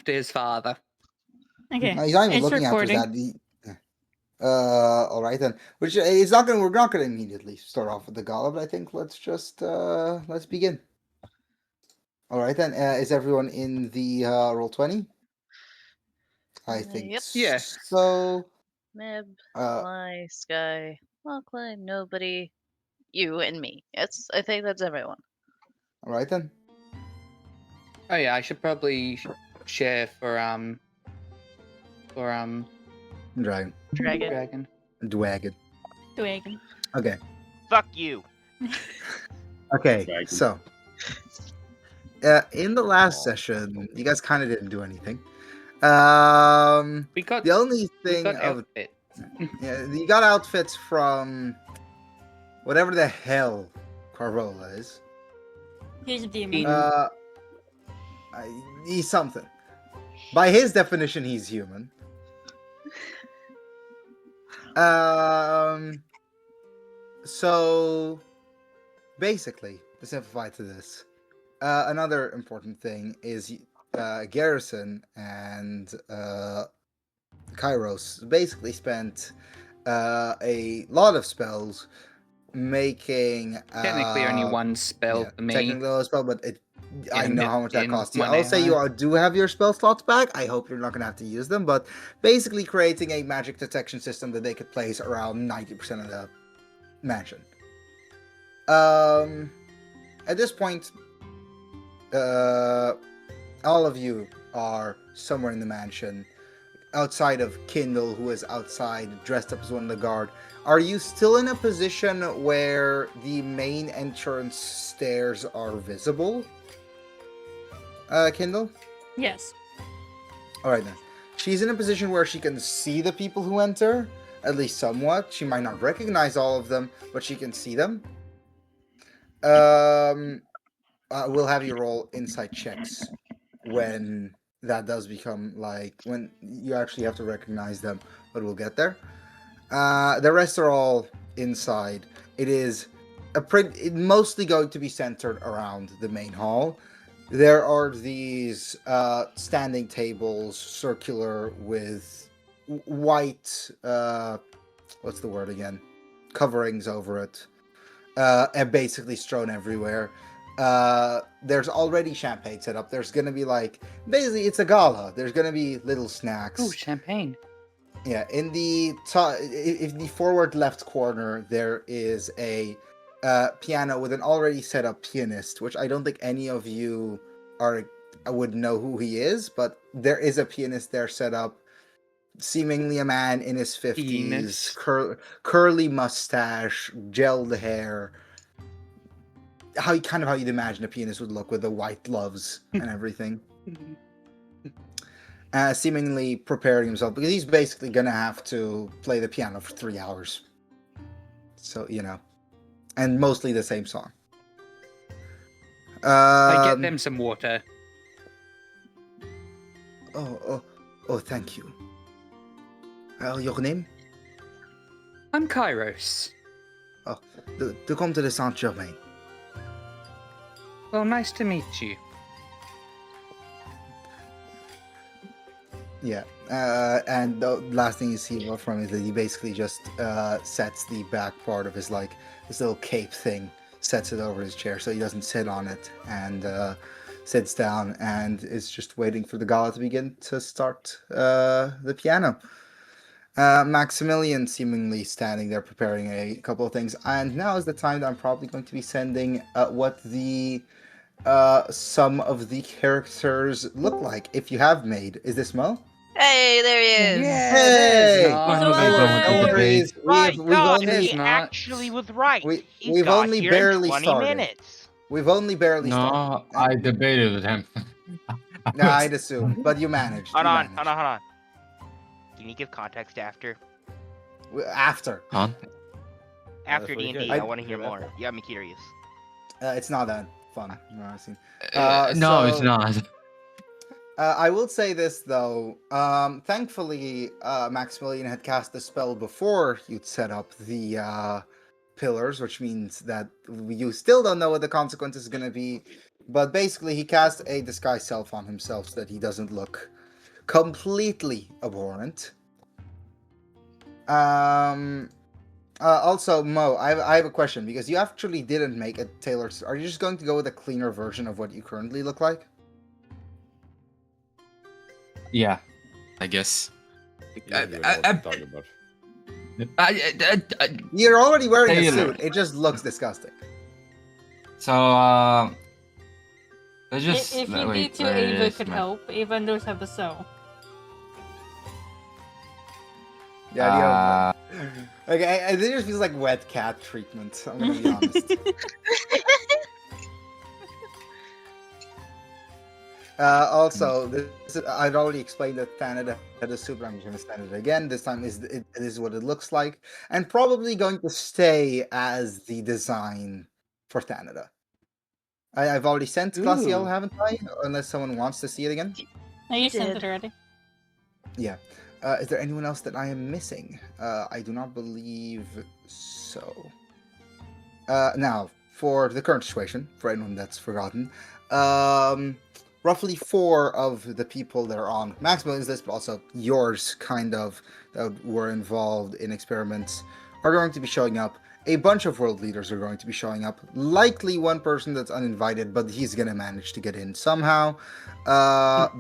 after his father. Okay. No, he's not even It's looking after his recording. dad. All right then. Which is not gonna. We're not gonna immediately start off with the gala, but I think let's just let's begin. All right then. Is everyone in the roll 20? I think Yep. Yeah. so. Mib, Uh, Fly, Sky, Malkly, nobody, you and me. Yes, I think that's everyone. all right then. Oh yeah, I should probably share for Dragon. Dragon. Dragon. Dwagon. Dragon. Okay. Fuck you. Okay. Dragon. So. In the last session, you guys kind of didn't do anything. We got The only we thing got of outfits. yeah, you got outfits from whatever the hell Carvola is. Here's a demon. In- He's something. By his definition, he's human. So basically, to simplify to this, another important thing is Garrison and Kairos basically spent a lot of spells making Technically, only one spell for me. Technically, a spell, but I In know the- how much that in costs you. one I'll say you hour. do have your spell slots back. I hope you're not going to have to use them, but basically creating a magic detection system that they could place around 90% of the mansion. At this point, all of you are somewhere in the mansion, outside of Kindle, who is outside dressed up as one of the guard. Are you still in a position where the main entrance stairs are visible? Kindle? Yes. Alright then. She's in a position where she can see the people who enter, at least somewhat. She might not recognize all of them, but she can see them. We'll have you roll insight checks when that does become when you actually have to recognize them, but we'll get there. The rest are all inside. It is mostly going to be centered around the main hall. There are these standing tables, circular, with white, what's the word again? Coverings over it, and basically strewn everywhere. There's already champagne set up. There's gonna be basically it's a gala. There's gonna be little snacks. Ooh, champagne. Yeah, in the if the forward left corner, there is a piano with an already set up pianist, which I don't think any of you would know who he is, but there is a pianist there set up. Seemingly a man in his 50s, curly mustache, gelled hair. How you'd imagine a pianist would look with the white gloves and everything. Seemingly preparing himself because he's basically gonna have to play the piano for 3 hours. So and mostly the same song. I get them some water. Oh, thank you. Your name? I'm Kairos. Oh, to come to the Saint Germain. Well, nice to meet you. Yeah, and the last thing you see from is that he basically just sets the back part of his this little cape thing, sets it over his chair so he doesn't sit on it, and sits down and is just waiting for the gala to begin to start the piano. Maximilian seemingly standing there preparing a couple of things, and now is the time that I'm probably going to be sending what the some of the characters look like. If you have made, is this Mo? Hey, there he is. Yeah, Hey! there's not. No worries. My We've God, only he not. actually was right. He's we've got only here barely in 20 started. minutes. We've only barely started. No, I debated with him. Nah, I'd assume, but you managed. Hold you on. managed. Can you give context after? After. Huh? After pretty D&D, good. I want to hear more. You got me curious. It's not that fun. Honestly. No, it's So- not. I will say this though. Thankfully, Maximilian had cast the spell before you'd set up the pillars, which means that you still don't know what the consequence is going to be. But basically, he casts a disguise self on himself so that he doesn't look completely abhorrent. Also, Mo, I have a question because you actually didn't make a tailored. Are you just going to go with a cleaner version of what you currently look like? Yeah, I guess. I don't know what you're talking about. You're already wearing a Tailor. suit. It just looks disgusting. So, let's just. If you wait, need to, where Ava is could my- help. Ava knows how to sew. Yeah. Okay, it just feels like wet cat treatment. I'm gonna be honest. Also, I'd already explained that Canada had a suit, but I'm just going to stand it again. This time it is what it looks like, and probably going to stay as the design for Canada. I've already sent Glacial, Ooh. haven't I? Unless someone wants to see it again. No, you sent did. it already. Yeah. Is there anyone else that I am missing? I do not believe so. Now, for the current situation, for anyone that's forgotten, roughly 4 of the people that are on Maximilian's list, but also yours, kind of, that were involved in experiments, are going to be showing up. A bunch of world leaders are going to be showing up. Likely one person that's uninvited, but he's going to manage to get in somehow.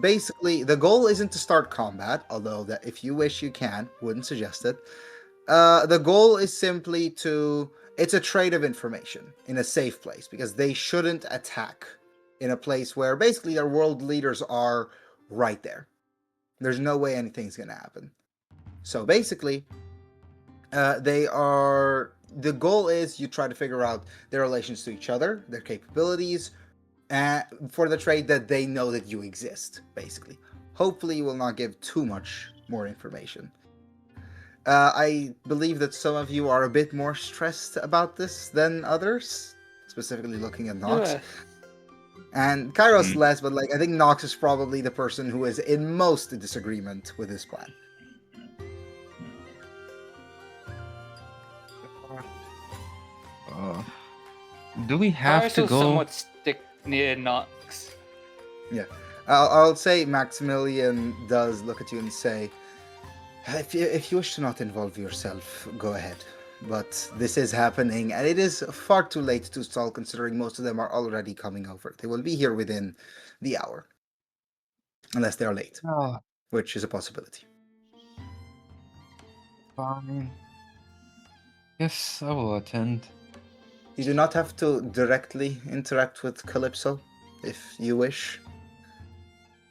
Basically, the goal isn't to start combat, although that if you wish you can. Wouldn't suggest it. The goal is simply to... It's a trade of information in a safe place, because they shouldn't attack in a place where basically their world leaders are right there. There's no way anything's going to happen. So basically, the goal is you try to figure out their relations to each other, their capabilities, for the trade that they know that you exist, basically. Hopefully you will not give too much more information. I believe that some of you are a bit more stressed about this than others, specifically looking at Nox. Yeah. And Kairos less, but I think Nox is probably the person who is in most disagreement with this plan. Do we have Kairos to will go? somewhat stick near Nox. I'll say Maximilian does look at you and say, if you wish to not involve yourself, go ahead. But this is happening, and it is far too late to stall, considering most of them are already coming over. They will be here within the hour. Unless they are late, Oh, which is a possibility. fine. Yes, I will attend. You do not have to directly interact with Calypso, if you wish.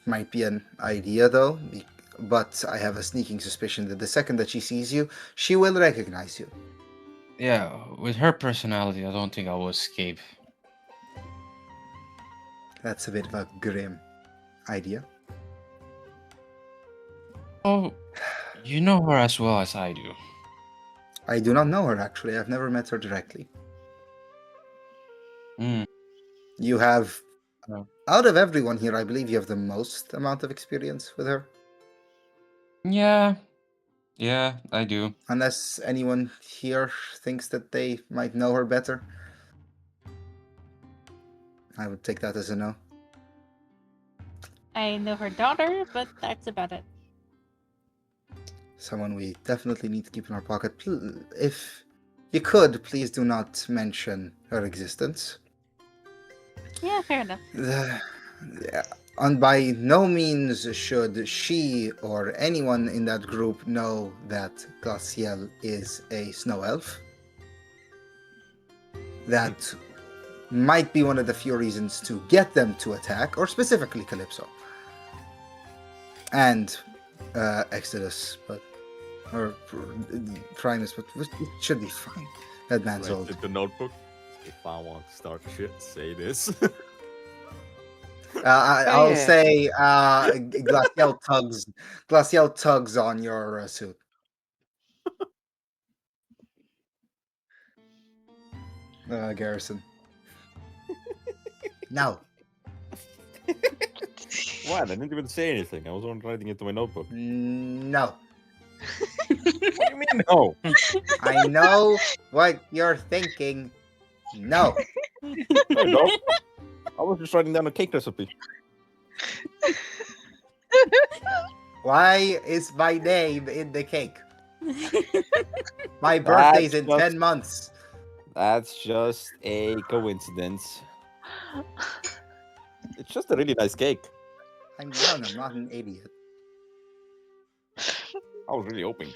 Might be an idea, though, but I have a sneaking suspicion that the second that she sees you, she will recognize you. Yeah, with her personality, I don't think I will escape. That's a bit of a grim idea. Oh, you know her as well as I do. I do not know her, actually. I've never met her directly. Hmm. You have, No. out of everyone here, I believe you have the most amount of experience with her. Yeah, I do. Unless anyone here thinks that they might know her better. I would take that as a no. I know her daughter, but that's about it. Someone we definitely need to keep in our pocket. If you could, please do not mention her existence. Yeah, fair enough. And by no means should she or anyone in that group know that Glaciel is a snow elf. That might be one of the few reasons to get them to attack, or specifically Calypso. And Exodus, or Primus, but it should be fine. That man's Write old. in the notebook. If I want to start shit, say this. I'll Yeah. say Glaciel tugs on your suit. Garrison. No. What? I didn't even say anything. I was only writing it to my notebook. No. What do you mean no? I know what you're thinking. No. No, no. I was just writing down a cake recipe. Why is my name in the cake? My birthday's in just- 10 months. That's just a coincidence. It's just a really nice cake. I'm young, I'm not an idiot. I was really hoping.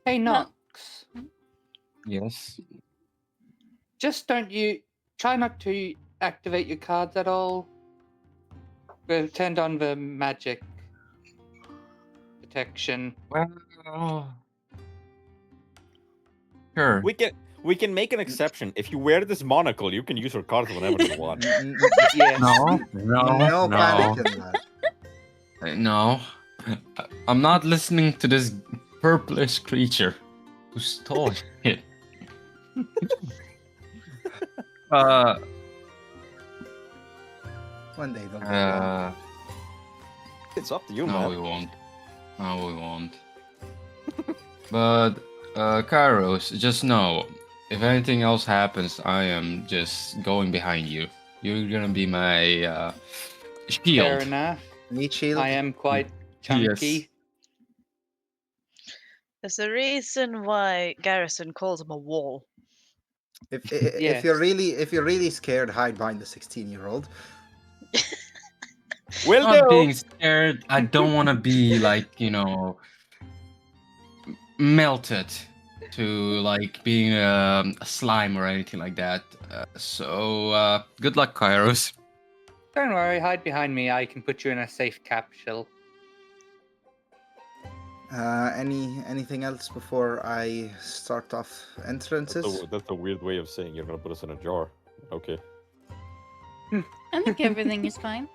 Hey, Nox. Yes. Just don't you try not to activate your cards at all. We've turned on the magic detection. Well, sure. We can make an exception. If you wear this monocle, you can use your cards whenever you want. Yes. No panic in that. No. I'm not listening to this purplish creature who stole it. One day they'll get along. It's up to you, No, man. we won't. No, we won't. But, Kairos, just know, if anything else happens, I am just going behind you. You're gonna be my shield. Fair enough. Need shield? I am quite Yes. chunky. There's a reason why Garrison calls him a wall. If Yes. you're really scared, hide behind the 16-year-old. Will Not do. being scared. I don't want to be like, melted to like being a slime or anything like that. So good luck, Kairos. Don't worry, hide behind me. I can put you in a safe capsule. Anything else before I start off entrances? That's a weird way of saying you're gonna put us in a jar. Okay. I think everything is fine.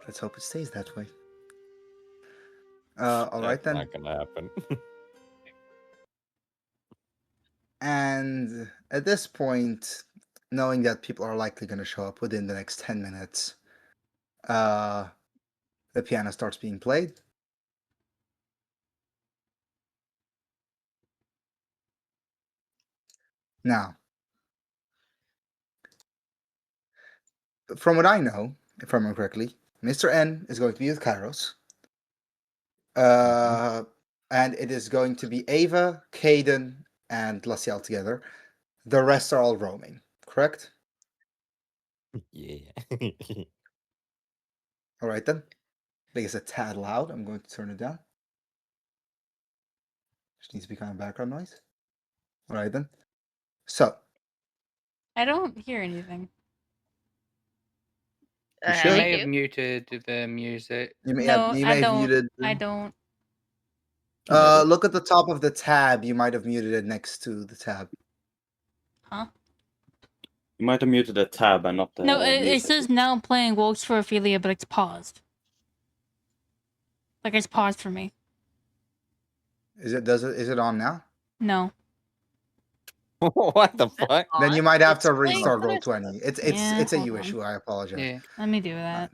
Let's hope it stays that way. All right That's then. not gonna happen. And at this point, knowing that people are likely going to show up within the next 10 minutes, the piano starts being played. Now, from what I know, if I remember correctly, Mr. N is going to be with Kairos. And it is going to be Ava, Caden, and Laciel together. The rest are all roaming, correct? Yeah. All right then. I think it's a tad loud. I'm going to turn it down. Just needs to be kind of background noise. All right then. So, I don't hear anything. You I should. may Thank have you. muted the music. you may No, have, you I may have don't. muted. I don't. Look at the top of the tab. You might have muted it next to the tab. Huh? You might have muted the tab and not the. No, it music. says now playing Wolves for Ophelia, but it's paused. Like it's paused for me. Is it on now? No. What the fuck? Then you might have It's to playing restart first. Roll20. It's Yeah, it's a hold you on. issue. I apologize. Yeah. Let me do that.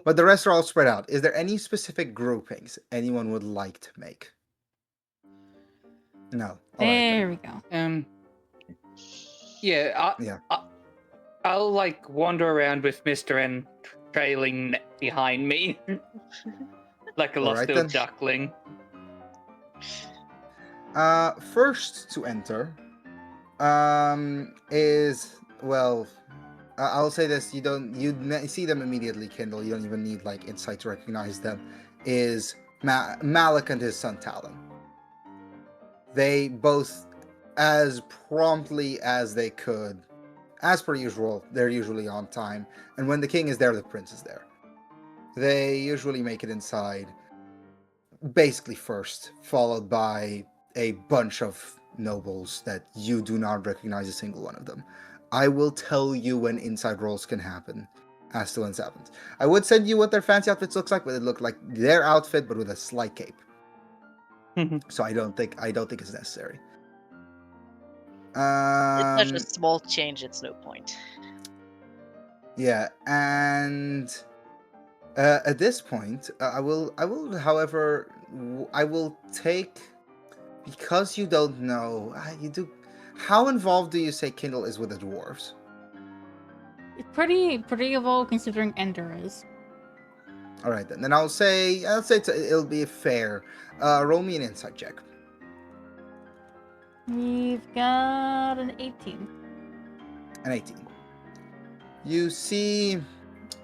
But the rest are all spread out. Is there any specific groupings anyone would like to make? No. All right then. There we go. Yeah. Yeah. I'll like wander around with Mr. N trailing behind me, like a lost Alright little then. duckling. First to enter, is well. I'll say this: you see them immediately, Kindle. You don't even need like insight to recognize them. Is Malik and his son Talon. They both, as promptly as they could, as per usual, they're usually on time. And when the king is there, the prince is there. They usually make it inside, basically first, followed by a bunch of nobles that you do not recognize a single one of them. I will tell you when inside rolls can happen as to when it happens. I would send you what their fancy outfits looks like, but it looked like their outfit, but with a slight cape. So I don't think it's necessary. It's such a small change, it's no point. Yeah, and at this point, I will, however, I will take because you don't know, you do. How involved do you say Kindle is with the dwarves? It's pretty evolved considering Ender is. All right, then I'll say it'll be fair. Roll me an insight check. We've got an 18. An 18. You see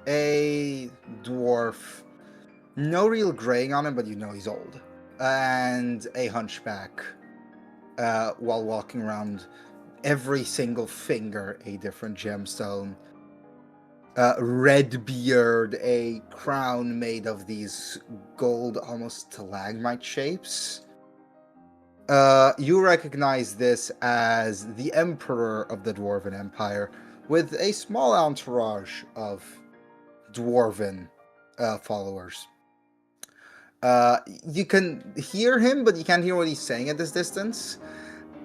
a dwarf, no real graying on him, but you know he's old, and a hunchback. While walking around, every single finger a different gemstone. Red beard, a crown made of these gold, almost stalagmite shapes. You recognize this as the Emperor of the Dwarven Empire, with a small entourage of Dwarven followers. You can hear him, but you can't hear what he's saying at this distance.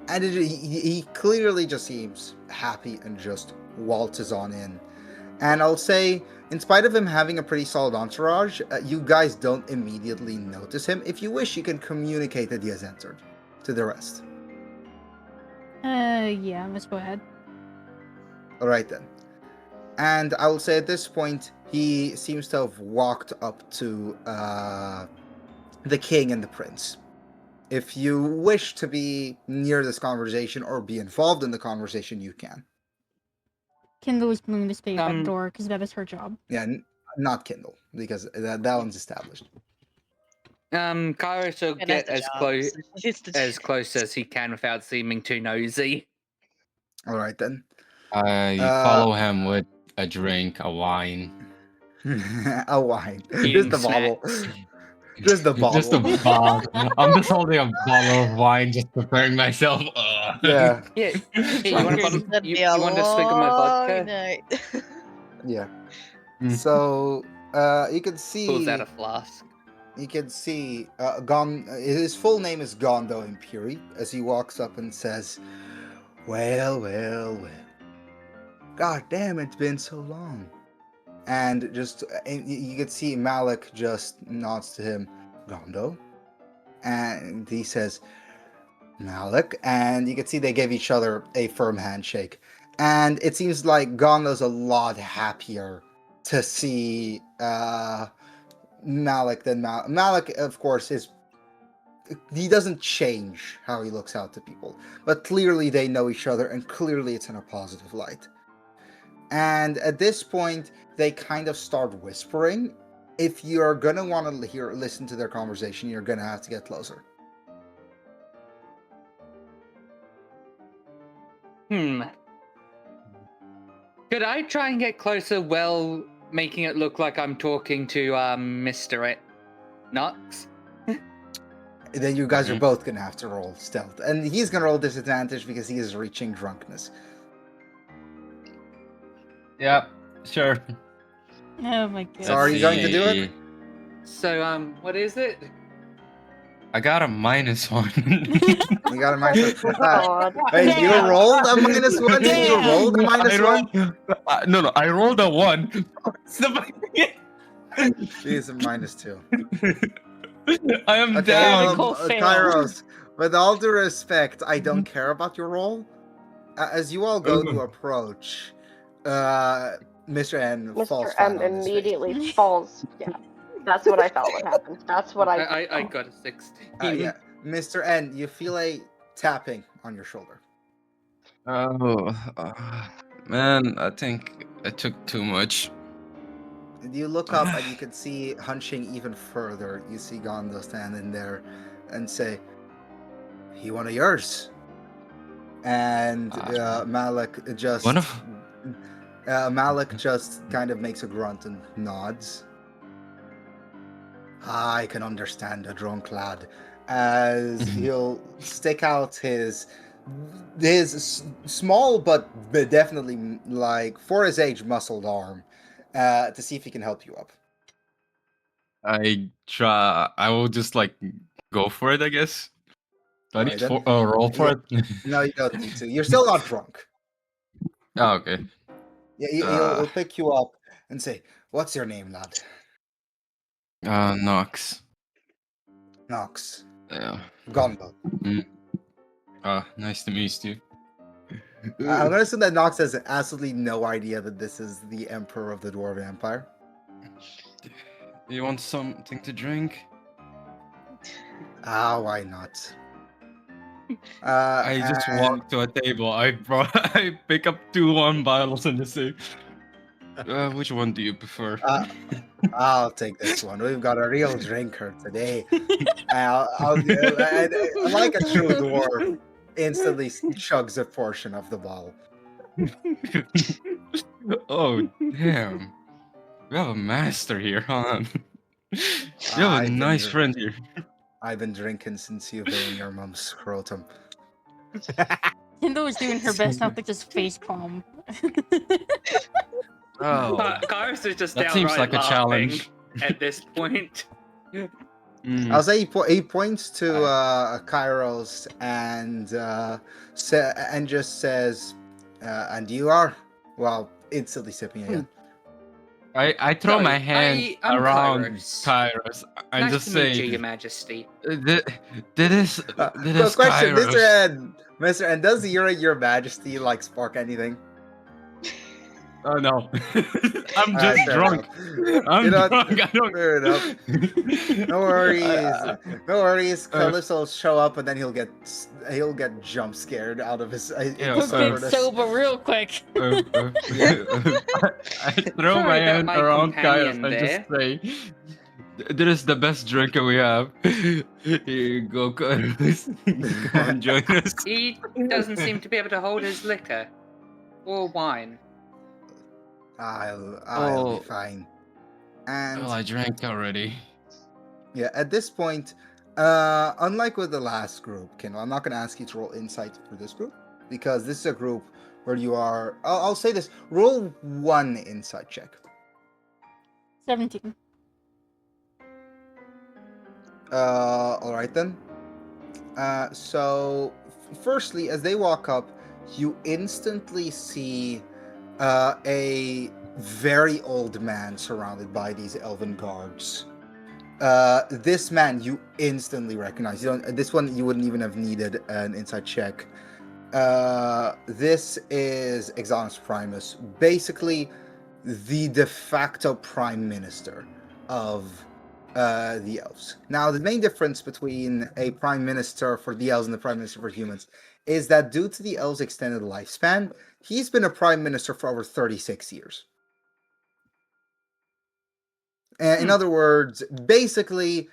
And he clearly just seems happy and just waltzes on in. And I'll say, in spite of him having a pretty solid entourage, you guys don't immediately notice him. If you wish, you can communicate that he has entered to the rest. Yeah, let's go ahead. All right, then. And I will say at this point, he seems to have walked up to the king and the prince. If you wish to be near this conversation or be involved in the conversation, you can. Kindle is moving to stay by the door because that is her job. Yeah, not Kindle, because that one's established. Kairos will And get that's as the close job, so it's the as job. close as he can without seeming too nosy. All right, then. I follow him with a drink, a wine. A wine. Eating Just the bottle. snacks. Just the bottle. Just a bottle. I'm just holding a bottle of wine, just preparing myself. Yeah. Yeah. Hey, you want This is to gonna you, be a you want to swig of my long vodka? night. Yeah. Mm. So you can see. Pulls out a flask. You can see his full name is Gondo Imperi, as he walks up and says, well. God damn, it's been so long. And you can see Malik just nods to him, Gondo. And he says, Malik. And you can see they give each other a firm handshake. And it seems like Gondo's a lot happier to see Malik than Malik, of course, he doesn't change how he looks out to people, but clearly they know each other, and clearly it's in a positive light. And at this point, they kind of start whispering. If you're gonna want to listen to their conversation, you're gonna have to get closer. Could I try and get closer while making it look like I'm talking to Mr. Knox? Then you guys are both gonna have to roll stealth, and he's gonna roll disadvantage because he is reaching drunkenness. Yeah, sure. Oh my god. So are you going to do it? So what is it? I got a -1. You got a minus one. God. Wait, you Damn. rolled a -1? You Damn. rolled a -1? No, I rolled a 1. He's a -2. I am Okay, down. Critical fail. Kairos, with all due respect, I don't care about your roll. As you all go to approach, Mr. N falls Mr. flat M on his face. immediately falls. Yeah, that's what I thought would happen. That's what I got a 16. Yeah, Mr. N, you feel a tapping on your shoulder. Oh, man, I think I took too much. You look up and you can see, hunching even further, you see Gondo standing there and say, he one of yours. And Malik just One of- Malik just kind of makes a grunt and nods. I can understand a drunk lad, as he'll stick out his small but definitely, like, for his age, muscled arm to see if he can help you up. I will just like go for it, I guess. Do I need Alright, to roll for it? No, you don't need to. You're still not drunk. Oh, okay. Yeah, he'll pick you up and say, "What's your name, lad?" Nox. Knox. Yeah. Gondo. Nice to meet you. I'm gonna assume that Nox has absolutely no idea that this is the Emperor of the Dwarven Empire. You want something to drink? Why not? I just walked to a table. I pick up 2 wine bottles and just say, which one do you prefer? I'll take this one. We've got a real drinker today. I like a true dwarf. Instantly chugs a portion of the bottle. Oh, damn. We have a master here, huh? You have a nice friend here. I've been drinking since you've been in your mom's scrotum. Kendall was doing her best not to just facepalm. Oh, Kairos is just that seems like a laughing challenge. at this point. I'll say he points to Kairos and just says, "And you are?" Well, instantly sipping again. I throw So, my hand I'm around Kairos. Kairos and Nice just to say, meet you, Your Majesty. Did this Question, Kairos? Mr. N, does your Majesty like spark anything? Oh no, I'm Alright, just fair drunk. enough. I'm You know, drunk. I don't. fair enough. No worries. No worries. Calypso will show up and then he'll get jump scared out of his. Yeah, He'll get sober real quick. I throw Sorry my about hand my around companion Kairos and just say, "This is the best drinker we have. Here you go, Kairos. Come and join us." He doesn't seem to be able to hold his liquor or wine. I'll be fine. And Well, I drank already. yeah, at this point, unlike with the last group, Kendall, I'm not going to ask you to roll insight for this group because this is a group where you are. I'll say this: roll 1 insight check. 17. All right then. So, firstly, as they walk up, you instantly see a very old man surrounded by these elven guards. This man you instantly recognize. This one you wouldn't even have needed an insight check. This is Exonus Primus, basically the de facto prime minister of the elves. Now, the main difference between a prime minister for the elves and the prime minister for humans is that due to the elves' extended lifespan, he's been a prime minister for over 36 years. In other words, basically,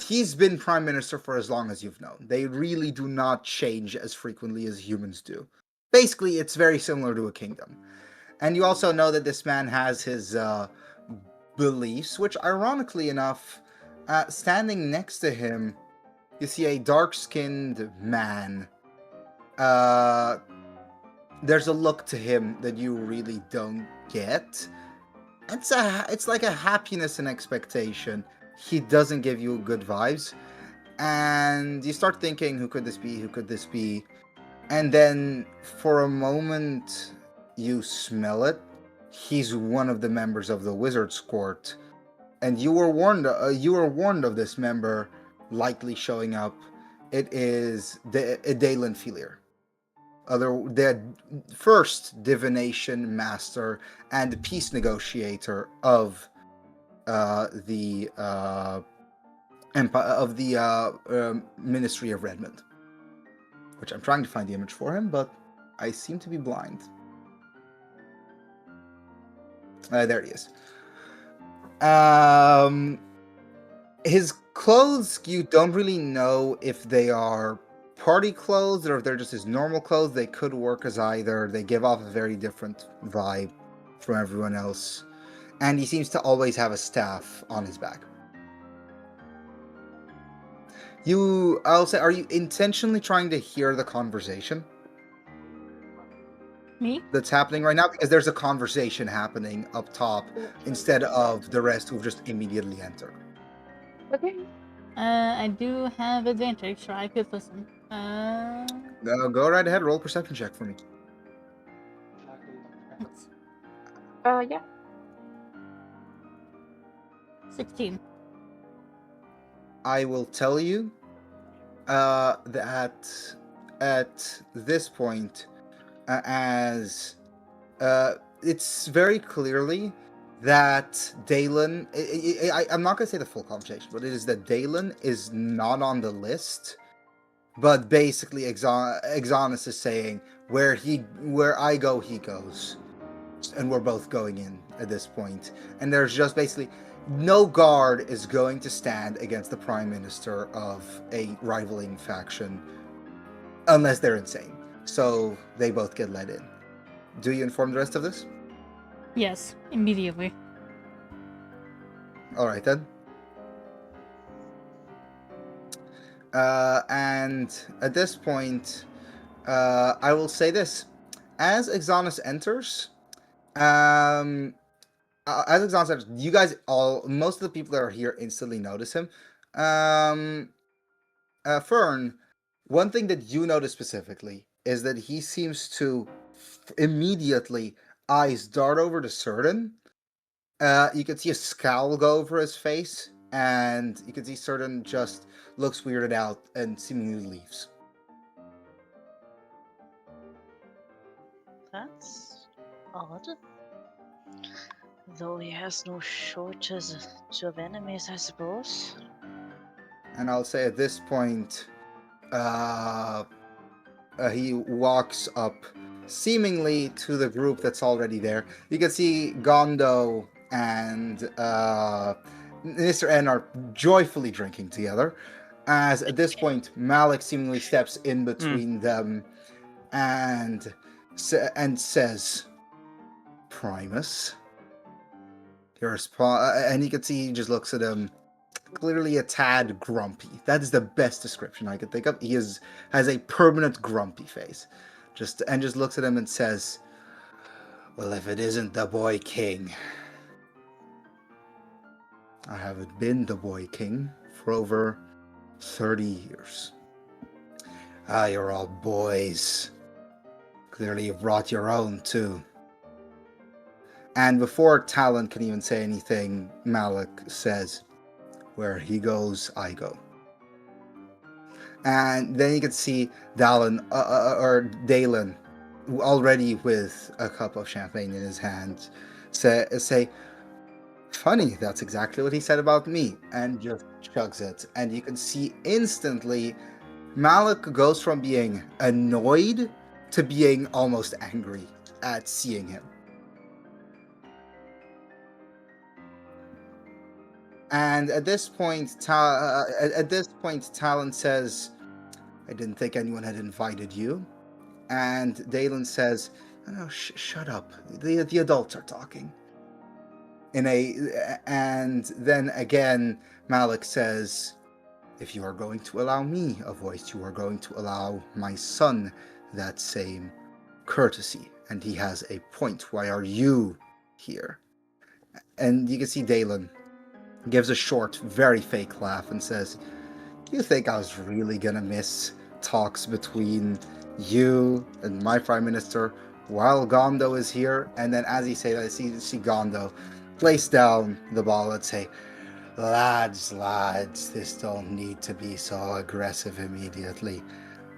he's been prime minister for as long as you've known. They really do not change as frequently as humans do. Basically, it's very similar to a kingdom. And you also know that this man has his beliefs, which, ironically enough, standing next to him, you see a dark-skinned man. There's a look to him that you really don't get. It's like a happiness and expectation. He doesn't give you good vibes. And you start thinking, who could this be? Who could this be? And then for a moment, you smell it. He's one of the members of the Wizard's Court. And you were warned of this member likely showing up. It is Dalen Filier, the first divination master and peace negotiator of the Empire of the Ministry of Redmond. Which I'm trying to find the image for him, but I seem to be blind. There he is. His clothes, you don't really know if they are party clothes or if they're just his normal clothes. They could work as either. They give off a very different vibe from everyone else. And he seems to always have a staff on his back. I'll say, are you intentionally trying to hear the conversation? Me? That's happening right now? Because there's a conversation happening up top instead of the rest who've just immediately entered. Okay. I do have advantage, so I could listen. Go right ahead, roll a perception check for me. Yeah. 16. I will tell you that at this point as it's very clearly that Dalen. I'm not going to say the full conversation, but it is that Dalen is not on the list. But basically, Exonus is saying where I go, he goes, and we're both going in at this point. And there's just basically no guard is going to stand against the prime minister of a rivaling faction unless they're insane. So they both get let in. Do you inform the rest of this? Yes, immediately. All right then. And at this point, I will say this: as Exonus enters, you guys most of the people that are here instantly notice him. Fern, one thing that you notice specifically is that he seems to immediately eyes dart over to Certain. You can see a scowl go over his face, and you can see Certain just looks weirded out and seemingly leaves. That's odd. Though he has no shortage of enemies, I suppose. And I'll say at this point, he walks up seemingly to the group that's already there. You can see Gondo and Mr. N are joyfully drinking together. As at this point, Malik seemingly steps in between them and says, Primus, and you can see he just looks at him, clearly a tad grumpy. That is the best description I could think of. He has a permanent grumpy face. Just looks at him and says, well, if it isn't the Boy King. I haven't been the Boy King for over 30 years. You're all boys. Clearly you've brought your own too. And before Talon can even say anything, Malik says, where he goes, I go. And then you can see Dalen, already with a cup of champagne in his hand, say, funny, that's exactly what he said about me, and just chugs it. And you can see instantly Malik goes from being annoyed to being almost angry at seeing him. And at this point, Talon says, I didn't think anyone had invited you. And Dalen says, no, shut up. The adults are talking. And then again, Malik says, if you are going to allow me a voice, you are going to allow my son that same courtesy. And he has a point. Why are you here? And you can see Dalen gives a short, very fake laugh and says, do you think I was really gonna miss talks between you and my prime minister while Gondo is here? And then as he says that, I see Gondo place down the ball and say, lads, this don't need to be so aggressive immediately.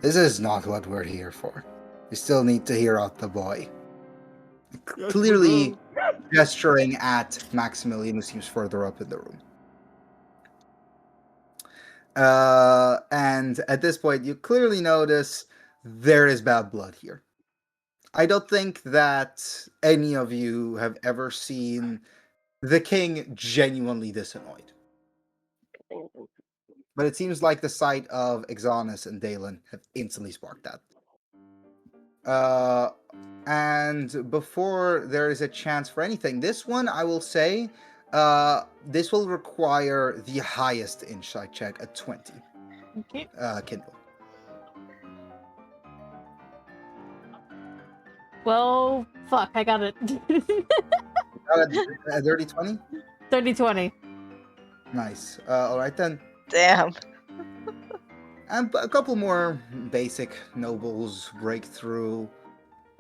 This is not what we're here for. We still need to hear out the boy. Clearly gesturing at Maximilian, who seems further up in the room. And at this point, you clearly notice there is bad blood here. I don't think that any of you have ever seen the king genuinely this annoyed. But it seems like the sight of Exonus and Dalen have instantly sparked that. And before there is a chance for anything, this one, I will say, this will require the highest insight check at 20. Okay. Kindle. Well, fuck, I got it. A dirty 20? 30-20. Nice. All right then. Damn. And a couple more basic nobles break through.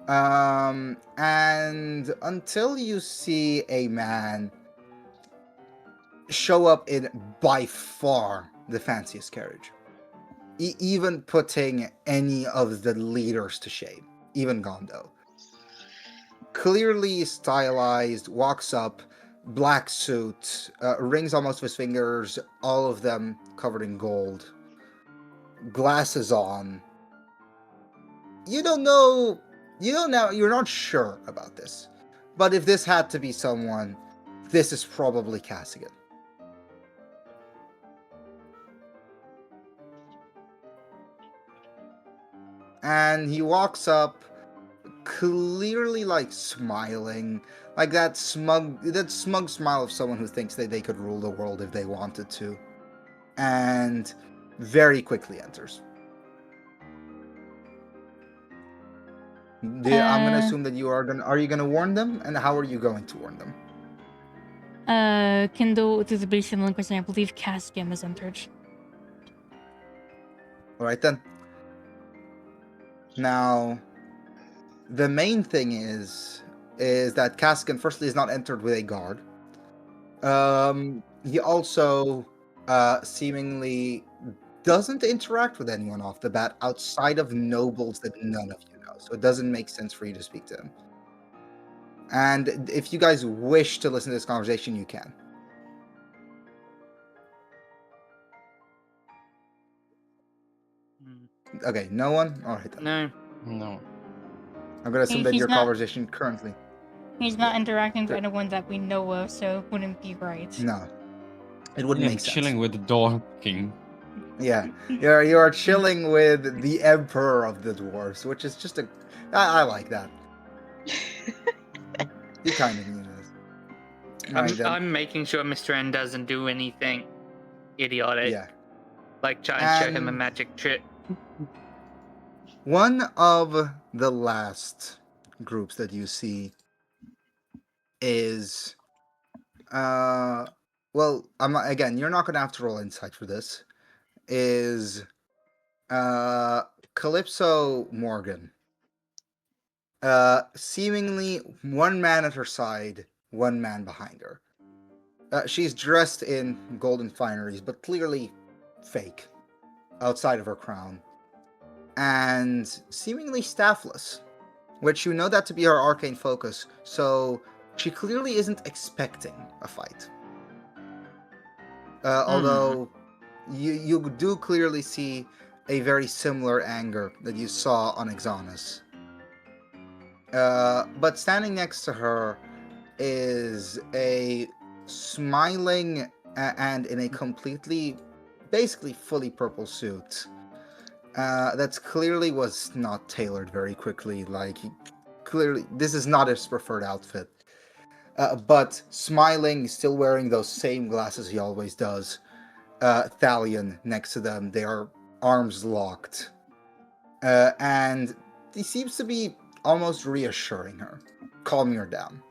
And until you see a man show up in by far the fanciest carriage. even putting any of the leaders to shame, even Gondo. Clearly stylized, walks up, black suit, rings on most of his fingers, all of them covered in gold, glasses on. You don't know, you're not sure about this, but if this had to be someone, this is probably Cassigan. And he walks up, clearly like smiling, like that smug smile of someone who thinks that they could rule the world if they wanted to, and very quickly enters. I'm gonna assume that are you gonna warn them, and how are you going to warn them? Kindle to the base linguist, and I believe Cassian has entered. All right then. Now, the main thing is that Cassian firstly is not entered with a guard. He also seemingly doesn't interact with anyone off the bat outside of nobles that none of you know. So it doesn't make sense for you to speak to him. And if you guys wish to listen to this conversation, you can. Okay, no one? All right then. No. No. I'm going to assume that He's your not- conversation currently... He's not interacting with Sure. anyone that we know of, so it wouldn't be right. No. It wouldn't Yeah, make sense. chilling with the Dwarf King. Yeah, you're chilling with the Emperor of the Dwarves, which is just a... I like that. You kind of need this. Right, then. I'm making sure Mr. N doesn't do anything idiotic. Yeah. Like try and show him a And- magic trick. One of the last groups that you see is... well, again, you're not going to have to roll insight for this. Is Calypso Morgan. Seemingly one man at her side, one man behind her. She's dressed in golden fineries, but clearly fake, outside of her crown. And seemingly staffless, which you know that to be her arcane focus, so she clearly isn't expecting a fight. Although you do clearly see a very similar anger that you saw on Exanus. But standing next to her is a smiling and in a completely, basically fully purple suit. That's clearly was not tailored very quickly. Like, this is not his preferred outfit. But smiling, still wearing those same glasses he always does. Thalion next to them, they are arms locked. And he seems to be almost reassuring her, calming her down.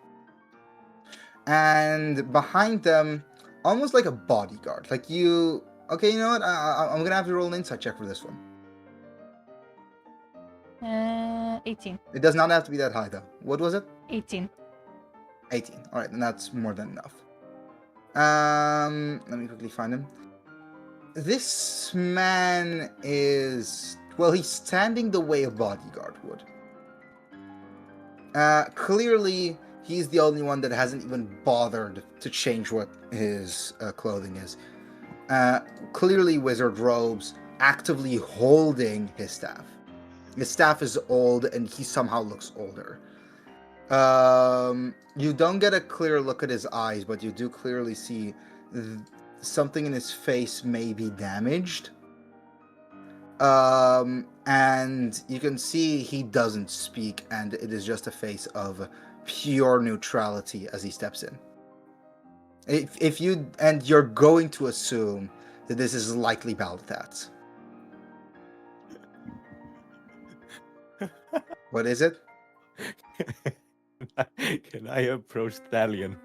And behind them, almost like a bodyguard. Like you... Okay, you know what? I'm gonna have to roll an insight check for this one. 18. It does not have to be that high, though. What was it? 18. 18. Alright, then that's more than enough. Let me quickly find him. This man is... Well, he's standing the way a bodyguard would. Clearly, he's the only one that hasn't even bothered to change what his clothing is. Clearly wizard robes, actively holding his staff. His staff is old, and he somehow looks older. You don't get a clear look at his eyes, but you do clearly see something in his face may be damaged. And you can see he doesn't speak, and it is just a face of pure neutrality as he steps in. If you... And you're going to assume that this is likely Baldathat. What is it? Can I approach Thalion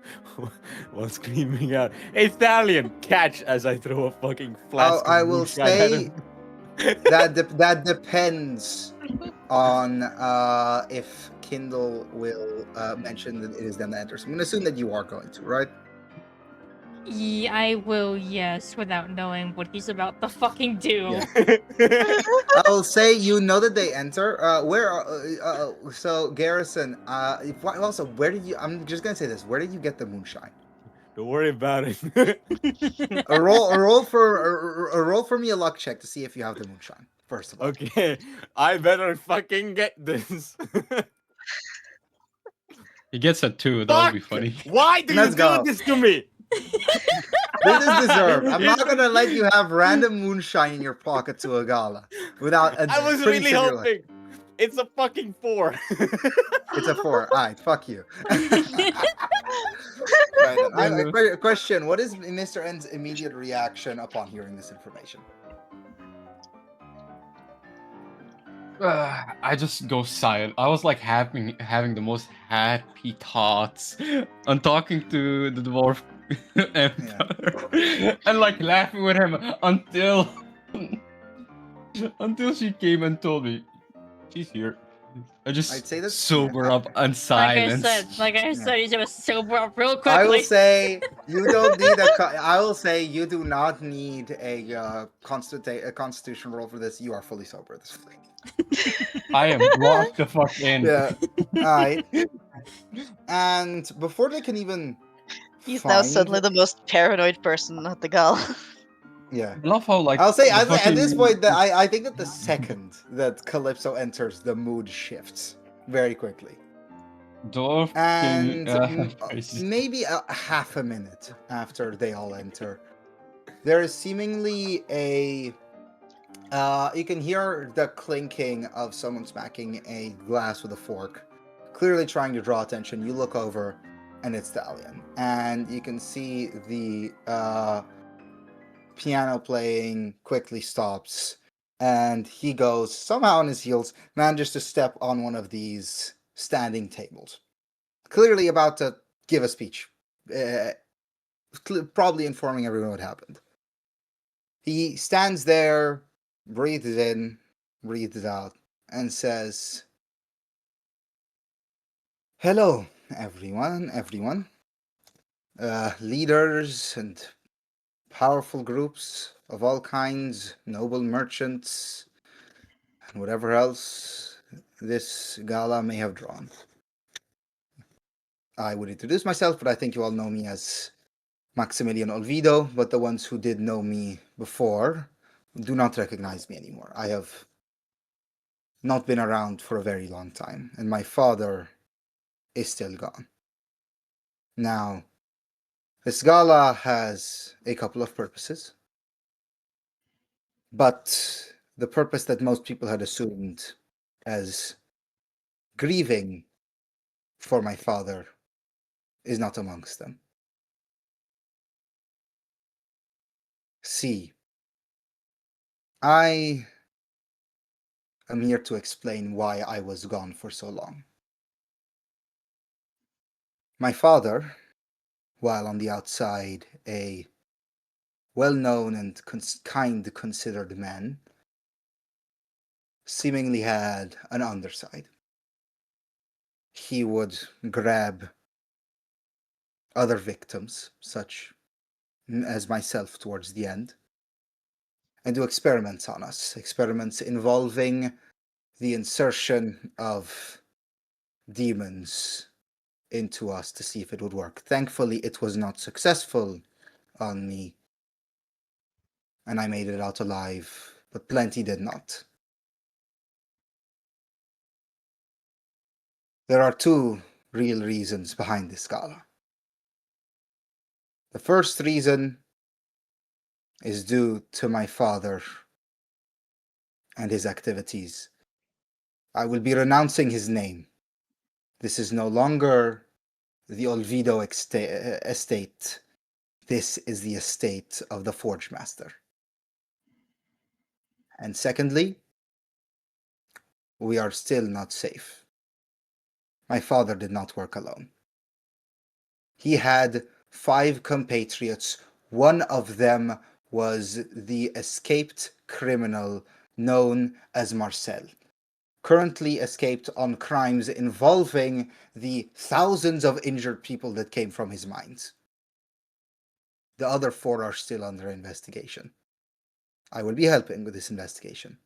while screaming out, "Hey Thalion, catch!" as I throw a fucking flask I of will moonshine at say him? that depends on if Kindle will mention that it is them that enters. I'm going to assume that you are going to, right? I will, yes, without knowing what he's about to fucking do. Yeah. I will say you know that they enter. So Garrison. Also, where did you? I'm just gonna say this. Where did you get the moonshine? Don't worry about it. A roll for me a luck check to see if you have the moonshine. First of all. Okay, I better fucking get this. He gets a 2. That would be Fuck! funny. Why do Let's you go. do this to me? This is deserved. I'm not gonna let you have random moonshine in your pocket to a gala without. I was pretty really severe luck. hoping. It's a fucking 4. It's a 4. Alright, fuck you. Question: what is Mr. N's immediate reaction upon hearing this information? I just go silent. I was like having the most happy thoughts on talking to the dwarf emperor and like laughing with him until she came and told me she's here. I just I'd say that's sober up and silence. Like I said, he's gonna sober up real quickly. I will say you don't need I will say you do not need a constitution roll for this. You are fully sober at this point. I am locked the fuck in. Yeah. Alright. And before they can even He's now find- suddenly the most paranoid person at the gala. Yeah. I love how like I'll say the at this fucking- point that I think that the second that Calypso enters, the mood shifts very quickly. Dwarf And crazy. maybe a half a minute after they all enter, there is seemingly a you can hear the clinking of someone smacking a glass with a fork, clearly trying to draw attention. You look over and it's Dalian, and you can see the piano playing quickly stops, and he goes somehow on his heels, manages to step on one of these standing tables, clearly about to give a speech, probably informing everyone what happened. He stands there, breathes in, breathes out, and says, "Hello, everyone. Leaders and powerful groups of all kinds, noble merchants, and whatever else this gala may have drawn. I would introduce myself, but I think you all know me as Maximilian Olvido, but the ones who did know me before do not recognize me anymore. I have not been around for a very long time, and my father is still gone. Now, this gala has a couple of purposes, but the purpose that most people had assumed as grieving for my father is not amongst them. See, I am here to explain why I was gone for so long. My father, while on the outside a well-known and kind considered man, seemingly had an underside. He would grab other victims, such as myself towards the end, and do experiments on us, experiments involving the insertion of demons into us to see if it would work. Thankfully, it was not successful on me, and I made it out alive, but plenty did not. There are two real reasons behind this gala. The first reason is due to my father and his activities. I will be renouncing his name. This is no longer the Olvido estate. This is the estate of the Forge Master. And secondly, we are still not safe. My father did not work alone. He had 5 compatriots. One of them was the escaped criminal known as Marcel, currently escaped on crimes involving the thousands of injured people that came from his mines. The other 4 are still under investigation. I will be helping with this investigation.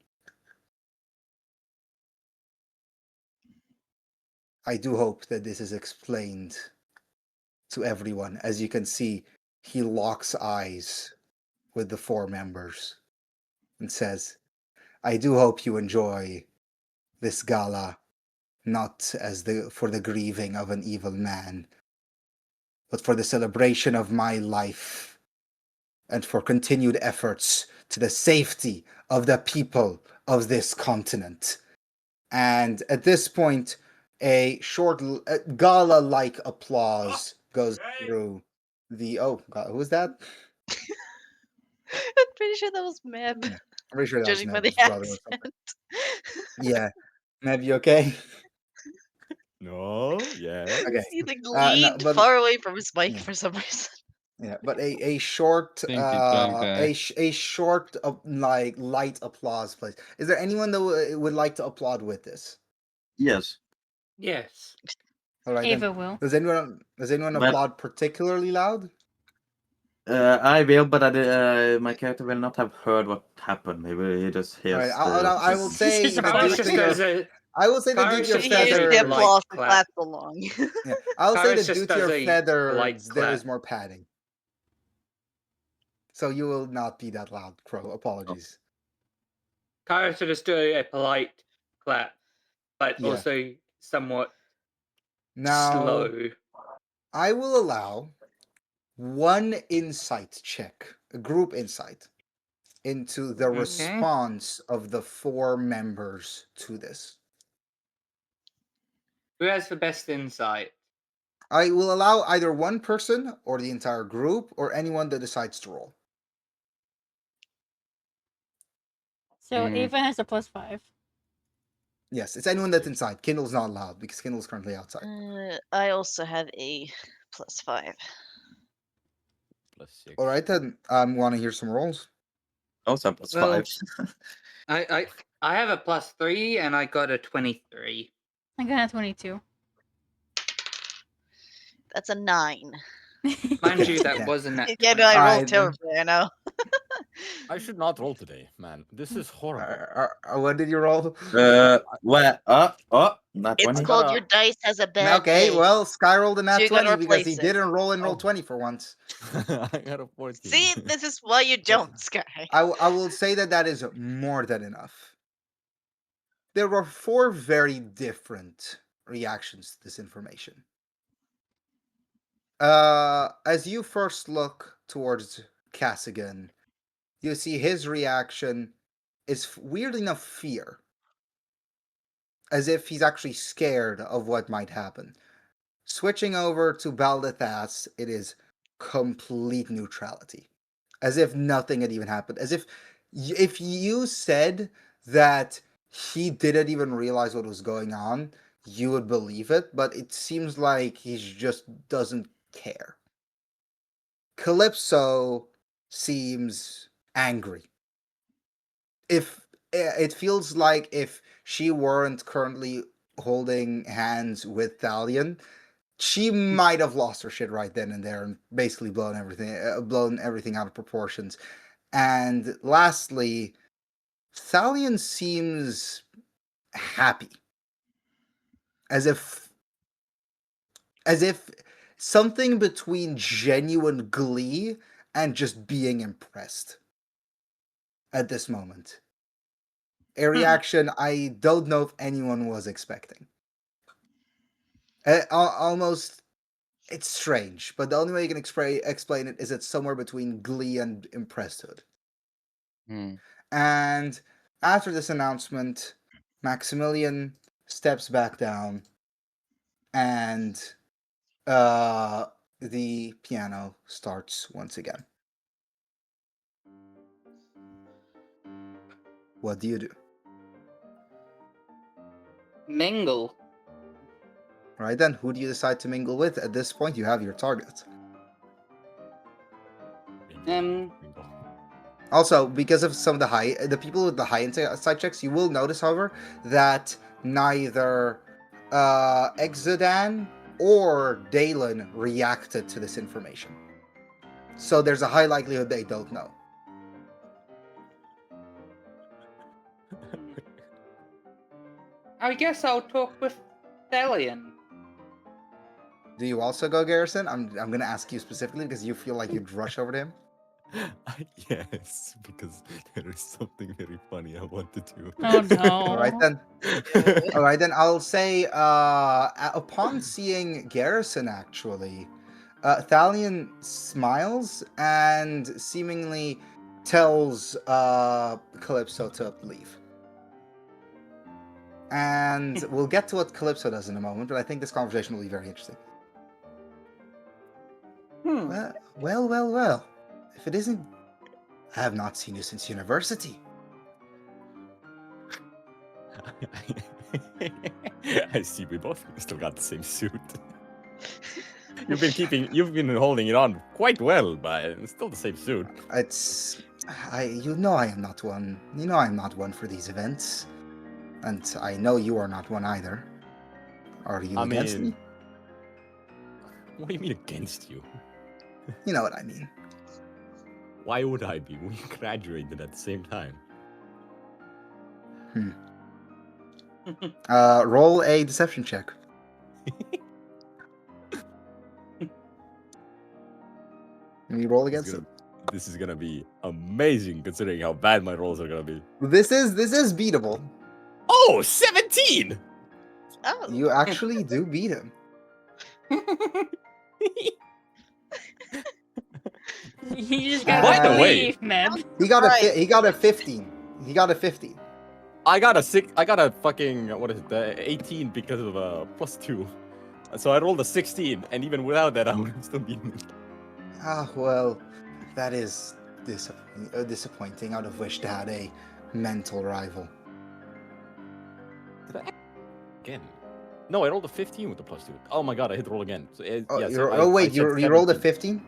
I do hope that this is explained to everyone. As you can see, he locks eyes with the 4 members and says, I do hope you enjoy this gala, not for the grieving of an evil man, but for the celebration of my life and for continued efforts to the safety of the people of this continent. And at this point, a short gala-like applause goes through the... Oh, God, who was that? I'm pretty sure that was Meb. I'm pretty sure that was Judging by Meb, the his brother or something. accent. Yeah. Meb, you okay? No, yeah. Okay. He like no, leaned but- far away from his mic yeah. for some reason. Yeah, but a short, Thank you, drunk guy. a short, like light applause, please. Is there anyone that would like to applaud with this? Yes. Yes. All right. Ava Then. will. Does anyone But- applaud particularly loud? I will, but my character will not have heard what happened. He just All hears. right. I will say Just that applause. due Kairos to just your, does a I will say that due to your Kairos He just does hears feather. the a light applause and clap. claps along. Yeah, I'll say Kairos that just due to your does a feathers, light there is clap. more padding. So you will not be that loud, Crow. Apologies. Kairos should just do a polite clap, but Yeah. also somewhat Now, slow. I will allow one insight check, a group insight, into the Okay. response of the 4 members to this. Who has the best insight? I will allow either one person or the entire group or anyone that decides to roll. So Mm. Ava has a +5. Yes, it's anyone that's inside. Kindle's not allowed because Kindle's currently outside. I also have a +5. +6. All right, then. Want to hear some rolls? Also plus Well, 5. I have a +3 and I got a 23. I got a 22. That's a 9. Mind you, that Yeah. wasn't that. Yeah, no, I rolled Alright, then. terribly, I know. I should not roll today, man. This is horrible. What did you roll? Where? Not It's 20. called your dice has a bad Okay, day. well, Sky rolled a nat So you gotta 20 because he replace it. didn't roll and roll Oh. 20 for once. I got a 14. See, this is why you don't, Sky. I will say that is more than enough. There were 4 very different reactions to this information. As you first look towards Cassigan, you see his reaction is weirdly enough fear. As if he's actually scared of what might happen. Switching over to Baldathas, it is complete neutrality. As if nothing had even happened. As if you said that he didn't even realize what was going on, you would believe it, but it seems like he just doesn't care. Calypso seems angry. If it feels like if she weren't currently holding hands with Thalion, she might have lost her shit right then and there and basically blown everything out of proportions. And lastly, Thalion seems happy. As if something between genuine glee and just being impressed at this moment. A reaction I don't know if anyone was expecting. Almost, it's strange, but the only way you can explain it is it's somewhere between glee and impressedhood. And after this announcement, Maximilian steps back down, and the piano starts once again. What do you do? Mingle. Right then, who do you decide to mingle with? At this point, you have your target. Also, because of some of the people with the high insight checks, you will notice, however, that neither Exodan or Dalen reacted to this information. So there's a high likelihood they don't know. I guess I'll talk with Thalion. Do you also go, Garrison? I'm gonna ask you specifically because you feel like you'd rush over to him. Yes, because there is something very funny I want to do. Oh no. All right then. All right then. I'll say upon seeing Garrison, actually, Thalion smiles and seemingly tells Calypso to leave. And we'll get to what Calypso does in a moment, but I think this conversation will be very interesting. Well. If it isn't, I have not seen you since university. I see we both still got the same suit. You've been holding it on quite well, but it's still the same suit. You know I am not one. You know I am not one for these events. And I know you are not one either. Are you against me? What do you mean against you? You know what I mean. Why would I be? We graduated at the same time. Roll a deception check. Can you roll against it? This is gonna be amazing considering how bad my rolls are gonna be. This is beatable. Oh, 17! Oh. You actually do beat him. You just By gotta the way- leave, Meb. He got a 15. He got a 15. I got a fucking, what is it, 18 because of +2. So I rolled a 16, and even without that, I would have still beaten it. Ah, well, that is disappointing. I would have wished I had a mental rival. Did I again? No, I rolled a 15 with the +2. Oh my god, I hit roll again. So, You I rolled a said 15?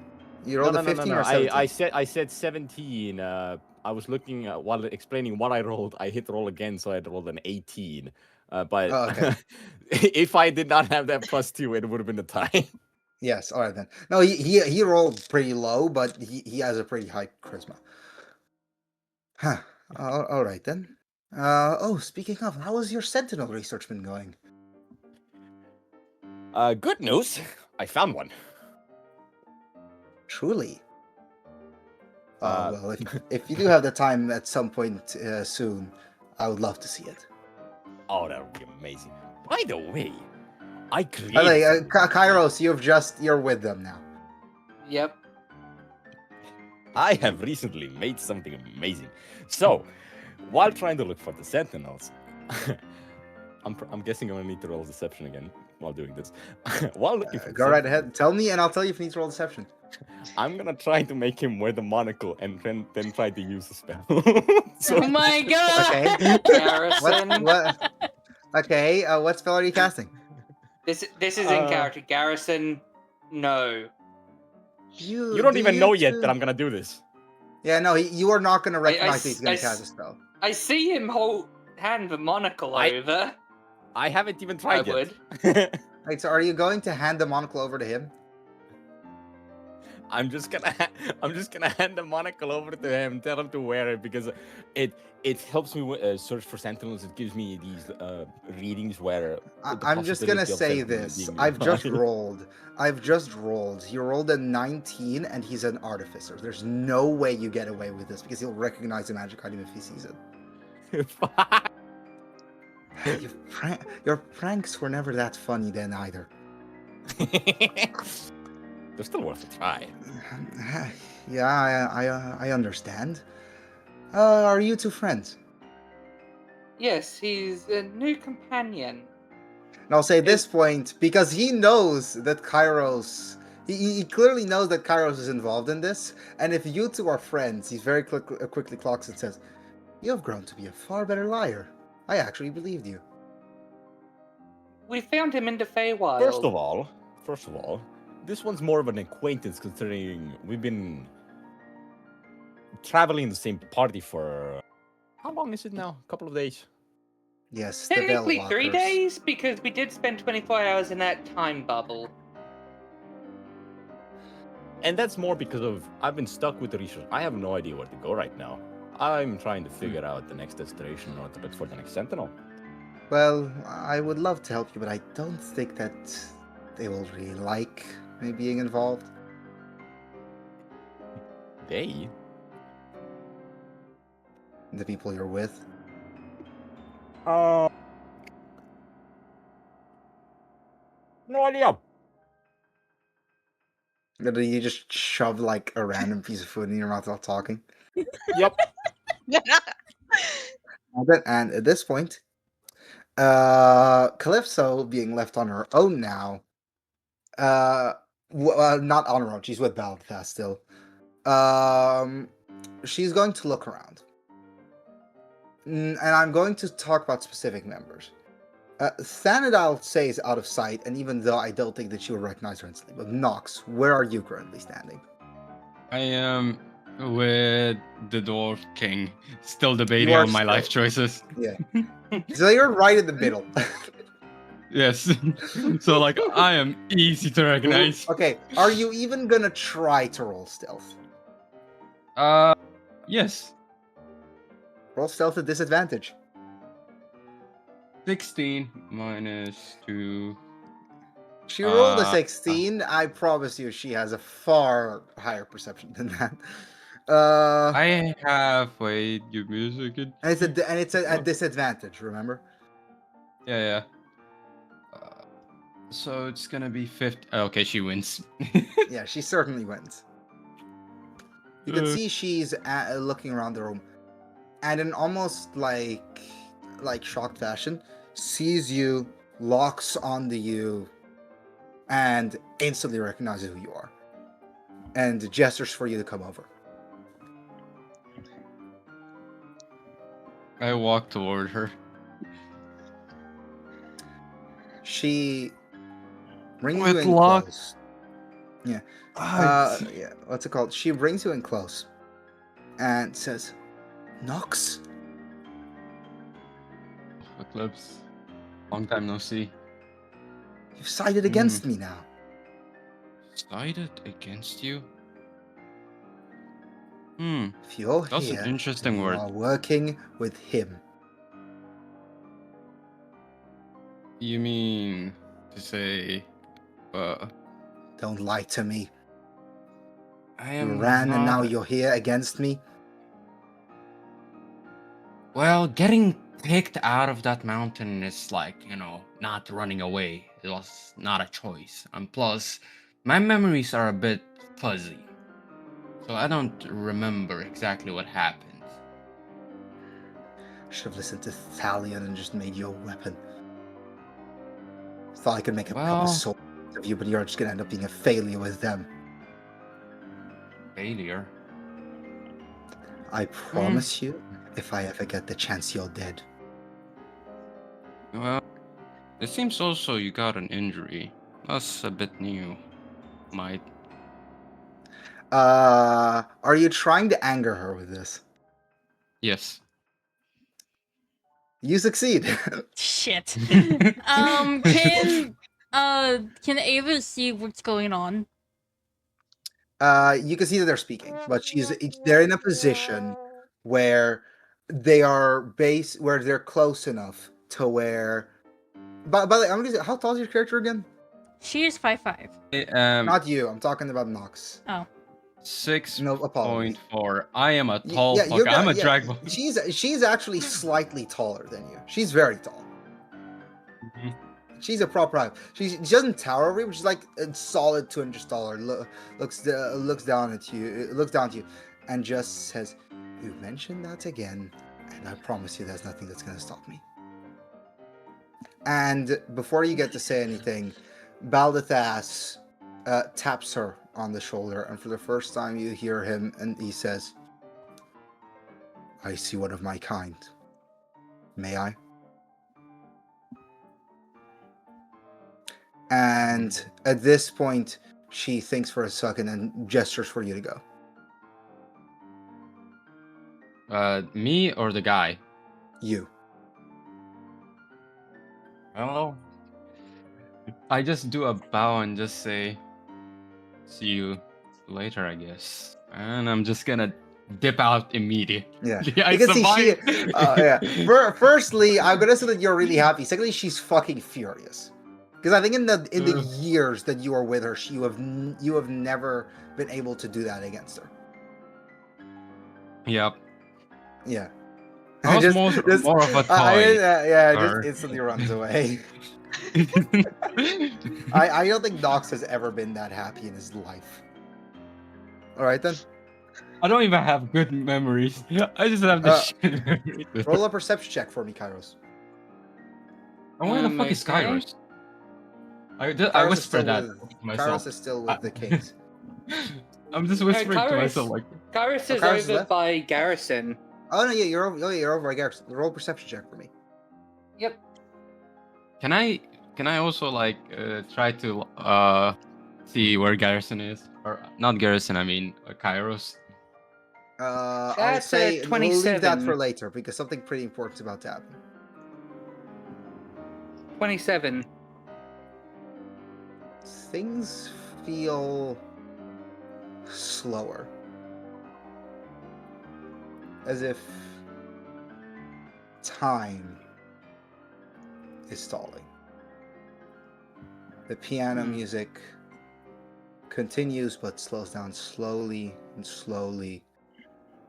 You rolled no, a 15 no. or 17? I said 17. I was looking while explaining what I rolled. I hit roll again, so I had rolled an 18. But Oh, okay. if I did not have that +2, it would have been a tie. Yes, all right then. No, he rolled pretty low, but he has a pretty high charisma. Huh. All right then. Speaking of, how has your Sentinel research been going? Good news. I found one. Truly. Well, if you do have the time at some point soon, I would love to see it. Oh, that would be amazing. By the way, I created. Kairos, you're with them now. Yep. I have recently made something amazing. So, while trying to look for the Sentinels, I'm guessing I'm gonna need to roll deception again while doing this. While looking for Go right ahead. Tell me, and I'll tell you if you need to roll deception. I'm gonna try to make him wear the monocle and then try to use the spell. Oh my god! Okay. Garrison. What? Okay. What spell are you casting? This is in character. Garrison. No. You don't even know yet that I'm gonna do this. Yeah, no, you are not gonna recognize that he's gonna cast a spell. I see him hand the monocle over. I haven't even tried I yet. would. Right, so are you going to hand the monocle over to him? I'm just gonna hand the monocle over to him, tell him to wear it because it helps me search for sentinels. It gives me these readings where I'm just gonna say this. I've just rolled. He rolled a 19, and he's an artificer. There's no way you get away with this because he'll recognize a magic item if he sees it. Your pranks were never that funny then either. They're still worth a try. Yeah, I understand. Are you two friends? Yes, he's a new companion. And I'll say at this point, because he knows that Kairos... He clearly knows that Kairos is involved in this, and if you two are friends, he very quickly clocks and says, "You have grown to be a far better liar. I actually believed you." We found him in the Feywild. First of all, this one's more of an acquaintance considering we've been traveling in the same party for... How long is it now? A couple of days? Yes, technically the 3 Bellwalkers. days, because we did spend 24 hours in that time bubble. And that's more because of I've been stuck with the research. I have no idea where to go right now. I'm trying to figure out the next destination in order to look for the next sentinel. Well, I would love to help you, but I don't think that they will really like me being involved. They? The people you're with. No idea. Literally, you just shove like a random piece of food in your mouth while talking. Yep. And at this point, Calypso being left on her own now. Well, not on her own. She's with Balthas still. She's going to look around, and I'm going to talk about specific members. Thanid, I'll say, is out of sight, and even though I don't think that you will recognize her instantly, but Nox, where are you currently standing? I am with the Dwarf King, still debating are on my life still- choices. Yeah. So you're right in the middle. Yes. So like I am easy to recognize. Okay, are you even gonna try to roll stealth? Yes. Roll stealth at disadvantage. 16 minus 2. She rolled a Uh, 16. I promise you, she has a far higher perception than that. I have wait, your music. And it's a disadvantage. Remember? Yeah. So it's gonna be 50. Okay, she wins. Yeah, she certainly wins. You can Uh. see she's looking around the room, and in almost like shocked fashion, sees you, locks onto you, and instantly recognizes who you are, and gestures for you to come over. I walk toward her. She brings With you in lock- close. Yeah. Ah, Yeah. What's it called? She brings you in close, and says, "Nox." Eclipse. Long time no see. You've sided against me now. Sided against you? If you're That's here, an interesting you word. are working with him. You mean to say, Don't lie to me. I You am ran and now not- you're here against me. Well, getting kicked out of that mountain is like, not running away. It was not a choice. And plus, my memories are a bit fuzzy. So I don't remember exactly what happened. Should have listened to Thalion and just made you a weapon. Thought I could make a proper Well- sword of you, but you're just gonna end up being a failure with them. Failure? I promise you, if I ever get the chance, you're dead. Well, it seems also you got an injury. That's a bit new. Might. Are you trying to anger her with this? Yes. You succeed. Shit. Can Ava see what's going on? You can see that they're speaking, but they're in a position where they're close enough to where. By the way, I'm gonna say, how tall is your character again? She is 5'5". Not you. I'm talking about Nox. Oh. 6.4. I am a tall you're fucker. I'm a yeah, drag ball. She's actually slightly taller than you. She's very tall. Mhm. She's a proper height. She doesn't tower over you, but she's like a solid 2 inches taller. Looks down at you. Looks down to you, and just says, "You mentioned that again, and I promise you, there's nothing that's gonna stop me." And before you get to say anything, Baldathas taps her on the shoulder, and for the first time, you hear him, and he says, "I see one of my kind. May I?" And at this point, she thinks for a second and gestures for you to go. Me or the guy? You. Well, I just do a bow and just say, "See you." later, I guess. And I'm just gonna dip out immediately. Yeah. I You can see she. survived. Yeah. Firstly, I'm gonna say that you're really happy. Secondly, she's fucking furious. Because I think in the Ugh. years that you are with her, you have never been able to do that against her. Yep. Yeah. I was more of a toy. Just or- instantly runs away. I don't think Nox has ever been that happy in his life. All right then. I don't even have good memories. I just have the shit memories. Roll a perception check for me, Kairos. Oh, where the fuck is Okay. Kairos? I Kairos is whispered still that with- to myself. Kairos is still with the Kings. I'm just whispering to Kairos- myself like, Kairos is Kairos is over left? by Garrison. Oh no, yeah, you're over. I guess. Roll a perception check for me. Yep. can I also like try to see where Garrison is, or not Garrison? I mean Kairos. I would That's a say we'll leave that 27. for later because something pretty important is about to happen. 27. Things feel slower. As if time is stalling. The piano music continues but slows down slowly and slowly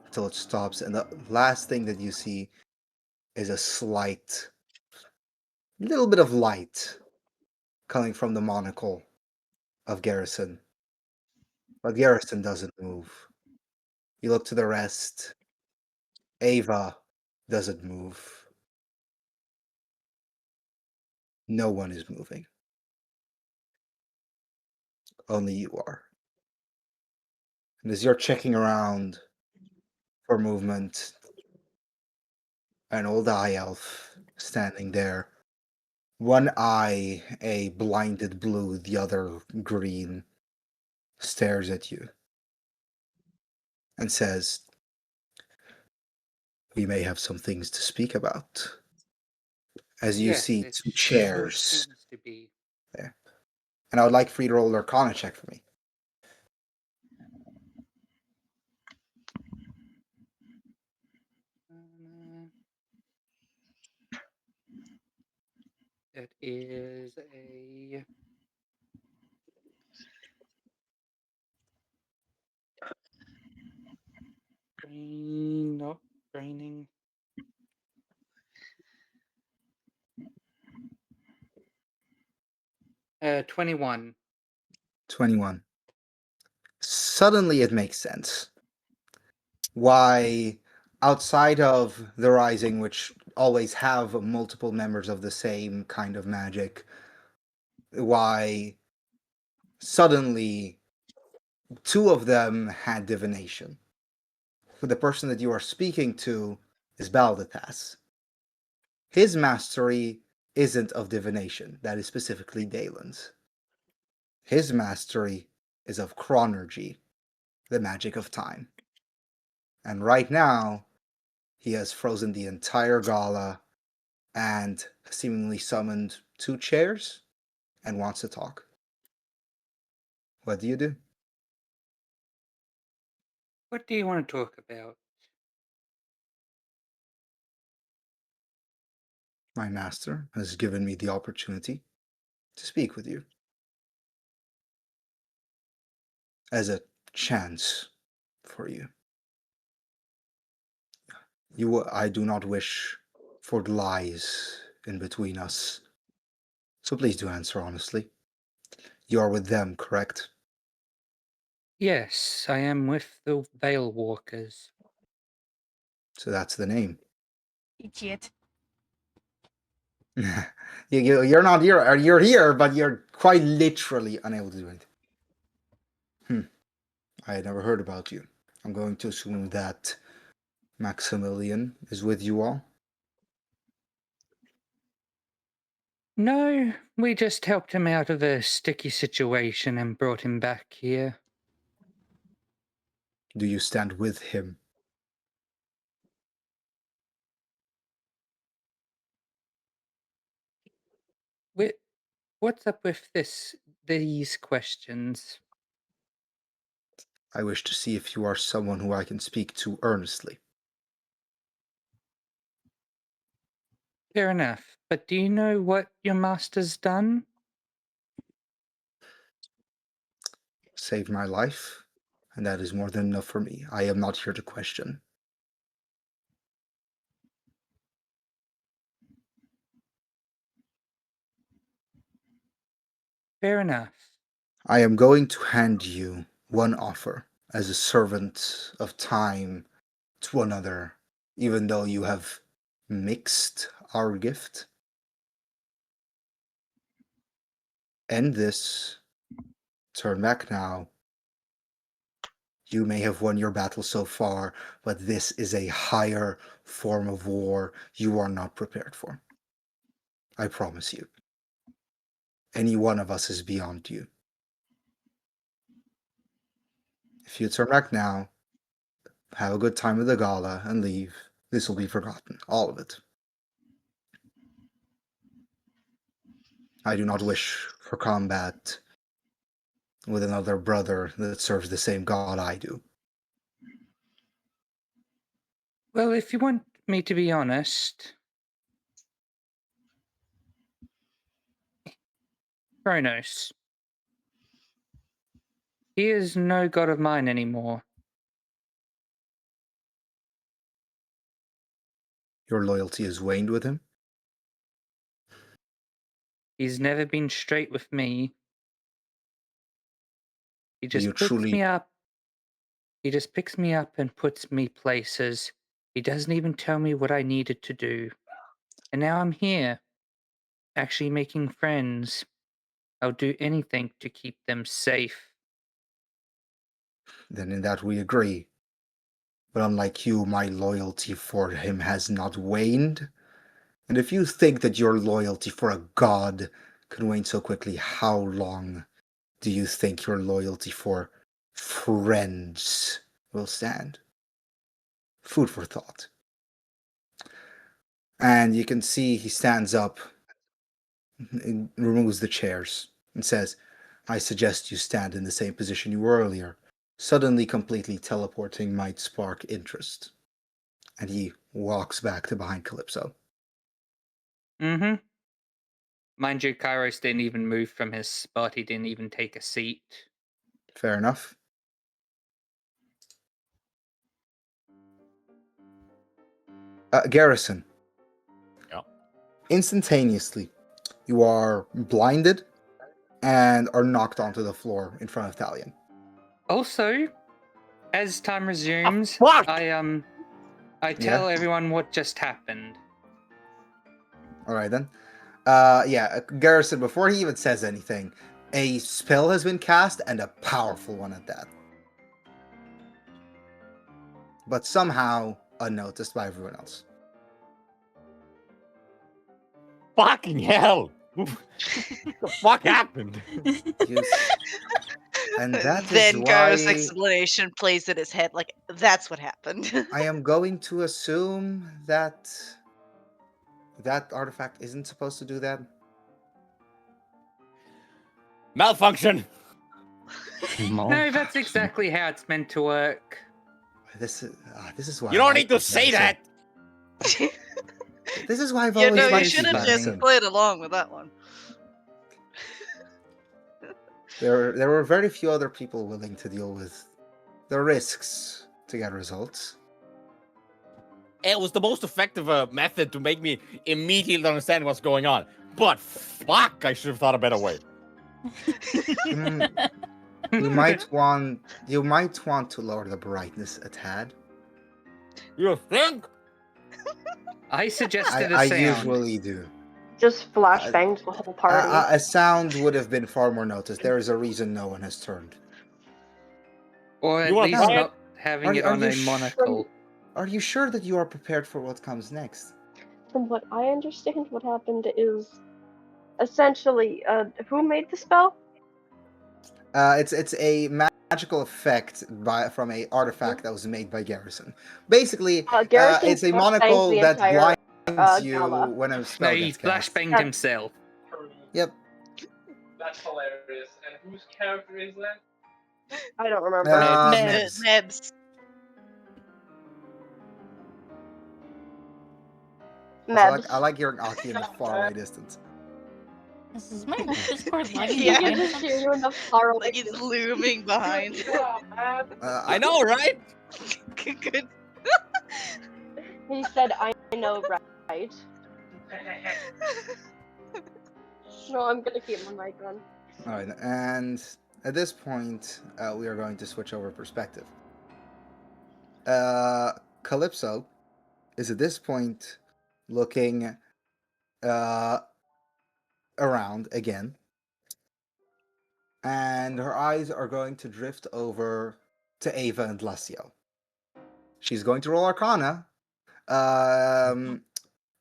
until it stops, and the last thing that you see is a slight little bit of light coming from the monocle of Garrison. But Garrison doesn't move. You look to the rest. Ava doesn't move. No one is moving. Only you are. And as you're checking around for movement, an old eye elf standing there, one eye a blinded blue, the other green, stares at you and says, "We may have some things to speak about." As you Yes, see it two sure chairs seems to be. there. And I would like for you to roll an Arcana check for me. It is a. No, graining. Uh, 21. 21. Suddenly it makes sense. Why, outside of the Rising, which always have multiple members of the same kind of magic, why suddenly two of them had divination. But the person that you are speaking to is Baldatas. His mastery isn't of divination, that is specifically Dalen's. His mastery is of chronergy, the magic of time. And right now, he has frozen the entire gala and seemingly summoned two chairs and wants to talk. What do you do? What do you want to talk about? My master has given me the opportunity to speak with you. As a chance for you. I do not wish for lies in between us. So please do answer honestly. You are with them, correct? Yes, I am with the Veil Walkers. So that's the name. Idiot. You're not here, or you're here, but you're quite literally unable to do it. I had never heard about you. I'm going to assume that Maximilian is with you all. No, we just helped him out of a sticky situation and brought him back here. Do you stand with him? What's up with these questions? I wish to see if you are someone who I can speak to earnestly. Fair enough. But do you know what your master's done? Saved my life, and that is more than enough for me. I am not here to question. Fair enough. I am going to hand you one offer as a servant of time to another, even though you have mixed our gift. End this. Turn back now. You may have won your battle so far, but this is a higher form of war you are not prepared for. I promise you. Any one of us is beyond you. If you turn back now, have a good time at the gala, and leave, this will be forgotten. All of it. I do not wish for combat with another brother that serves the same god I do. Well, if you want me to be honest, Kronos, he is no god of mine anymore. Your loyalty has waned with him? He's never been straight with me. He just You picks truly- me up. He just picks me up and puts me places. He doesn't even tell me what I needed to do. And now I'm here, actually making friends. I'll do anything to keep them safe. Then in that we agree. But unlike you, my loyalty for him has not waned. And if you think that your loyalty for a god can wane so quickly, how long do you think your loyalty for friends will stand? Food for thought. And you can see he stands up, and removes the chairs, and says, I suggest you stand in the same position you were earlier. Suddenly completely teleporting might spark interest. And he walks back to behind Calypso. Mm-hmm. Mind you, Kairos didn't even move from his spot. He didn't even take a seat. Fair enough. Garrison. Yeah. Instantaneously, you are blinded and are knocked onto the floor in front of Thalion. Also, as time resumes, fuck! I tell everyone what just happened. All right, then. Garrison, before he even says anything, a spell has been cast, and a powerful one at that. But somehow unnoticed by everyone else. Fucking hell! What the fuck happened? And that is Then Garo's why explanation plays in his head like that's what happened. I am going to assume that that artifact isn't supposed to do that. Malfunction! No, that's exactly how it's meant to work. This is why You don't need to say that! This is why I've You always know, you liked should have Madison. just played along with that one. There were very few other people willing to deal with the risks to get results. It was the most effective method to make me immediately understand what's going on. But fuck, I should have thought a better way. You might want to lower the brightness a tad. You think? I suggested a I sound. usually do. Just flashbanged the whole party. A sound would have been far more noticed. There is a reason no one has turned. Or at You wanna least try it? not having it Are on you a monocle. Are you sure that you are prepared for what comes next? From what I understand, what happened is essentially, who made the spell? It's a magical effect from a artifact that was made by Garrison. Basically, Garrison it's a flashbanged monocle the that entire, blinds you gala. when a spell No, he gets cast. flashbanged himself. Yep. That's hilarious. And whose character is that? I don't remember. Nebs. Nebs. Mebs. I like hearing Aki in the faraway distance. This is my Discord lagging Yeah. You can behind or just something? hear you in the far away. Like he's looming behind. I know, right? Good. He said, "I know, right?" No, I'm gonna keep my mic on. All right, and at this point, we are going to switch over perspective. Calypso is at this point looking around again, and her eyes are going to drift over to Ava and Lacio. She's going to roll Arcana.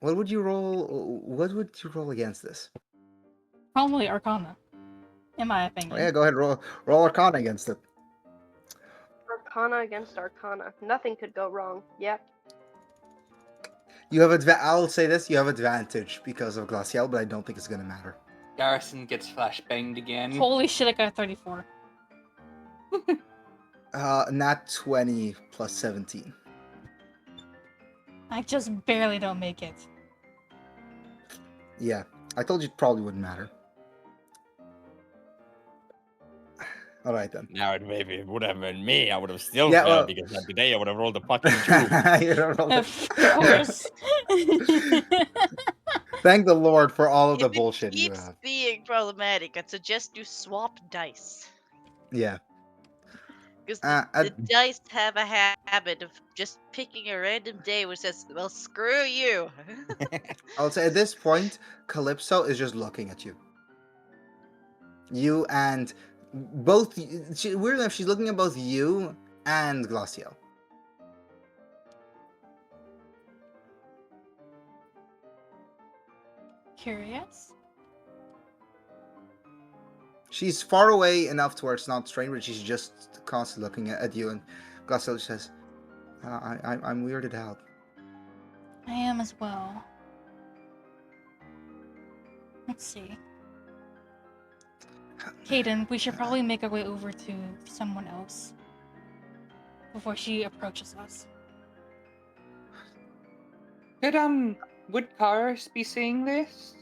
What would you roll? What would you roll against this? Probably Arcana, in my Oh, opinion. yeah, go ahead, roll Arcana against it. Arcana against Arcana. Nothing could go wrong. Yep. You have I'll say this: you have advantage because of Glacial, but I don't think it's gonna matter. Garrison gets flashbanged again. Holy shit, I got a 34. Nat 20 plus 17. I just barely don't make it. Yeah, I told you it probably wouldn't matter. All right then. Now maybe it would have been me. I would have still Yeah, failed well- because today I would have rolled a fucking 2. You don't roll Of it. course. Thank the Lord for all of the If it bullshit you keeps have. being problematic, I'd suggest you swap dice. Yeah. Because Uh, the dice have a habit of just picking a random day which says, well, screw you. I'll say at this point, Calypso is just looking at you. You and both. Weird enough, she's looking at both you and Glacial. Curious. She's far away enough to where it's not strange, but she's just constantly looking at you. And Glacial says, I'm weirded out. I am as well. Let's see. Kaden, we should probably make our way over to someone else before she approaches us. Would Karis be seeing this?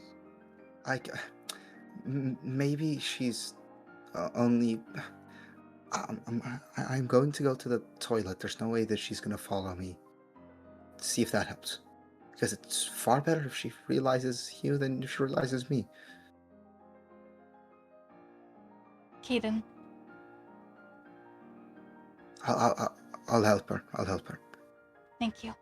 Maybe she's only. I'm going to go to the toilet. There's no way that she's going to follow me. See if that helps. Because it's far better if she realizes you than if she realizes me. Kaden, I'll help her. I'll help her. thank you.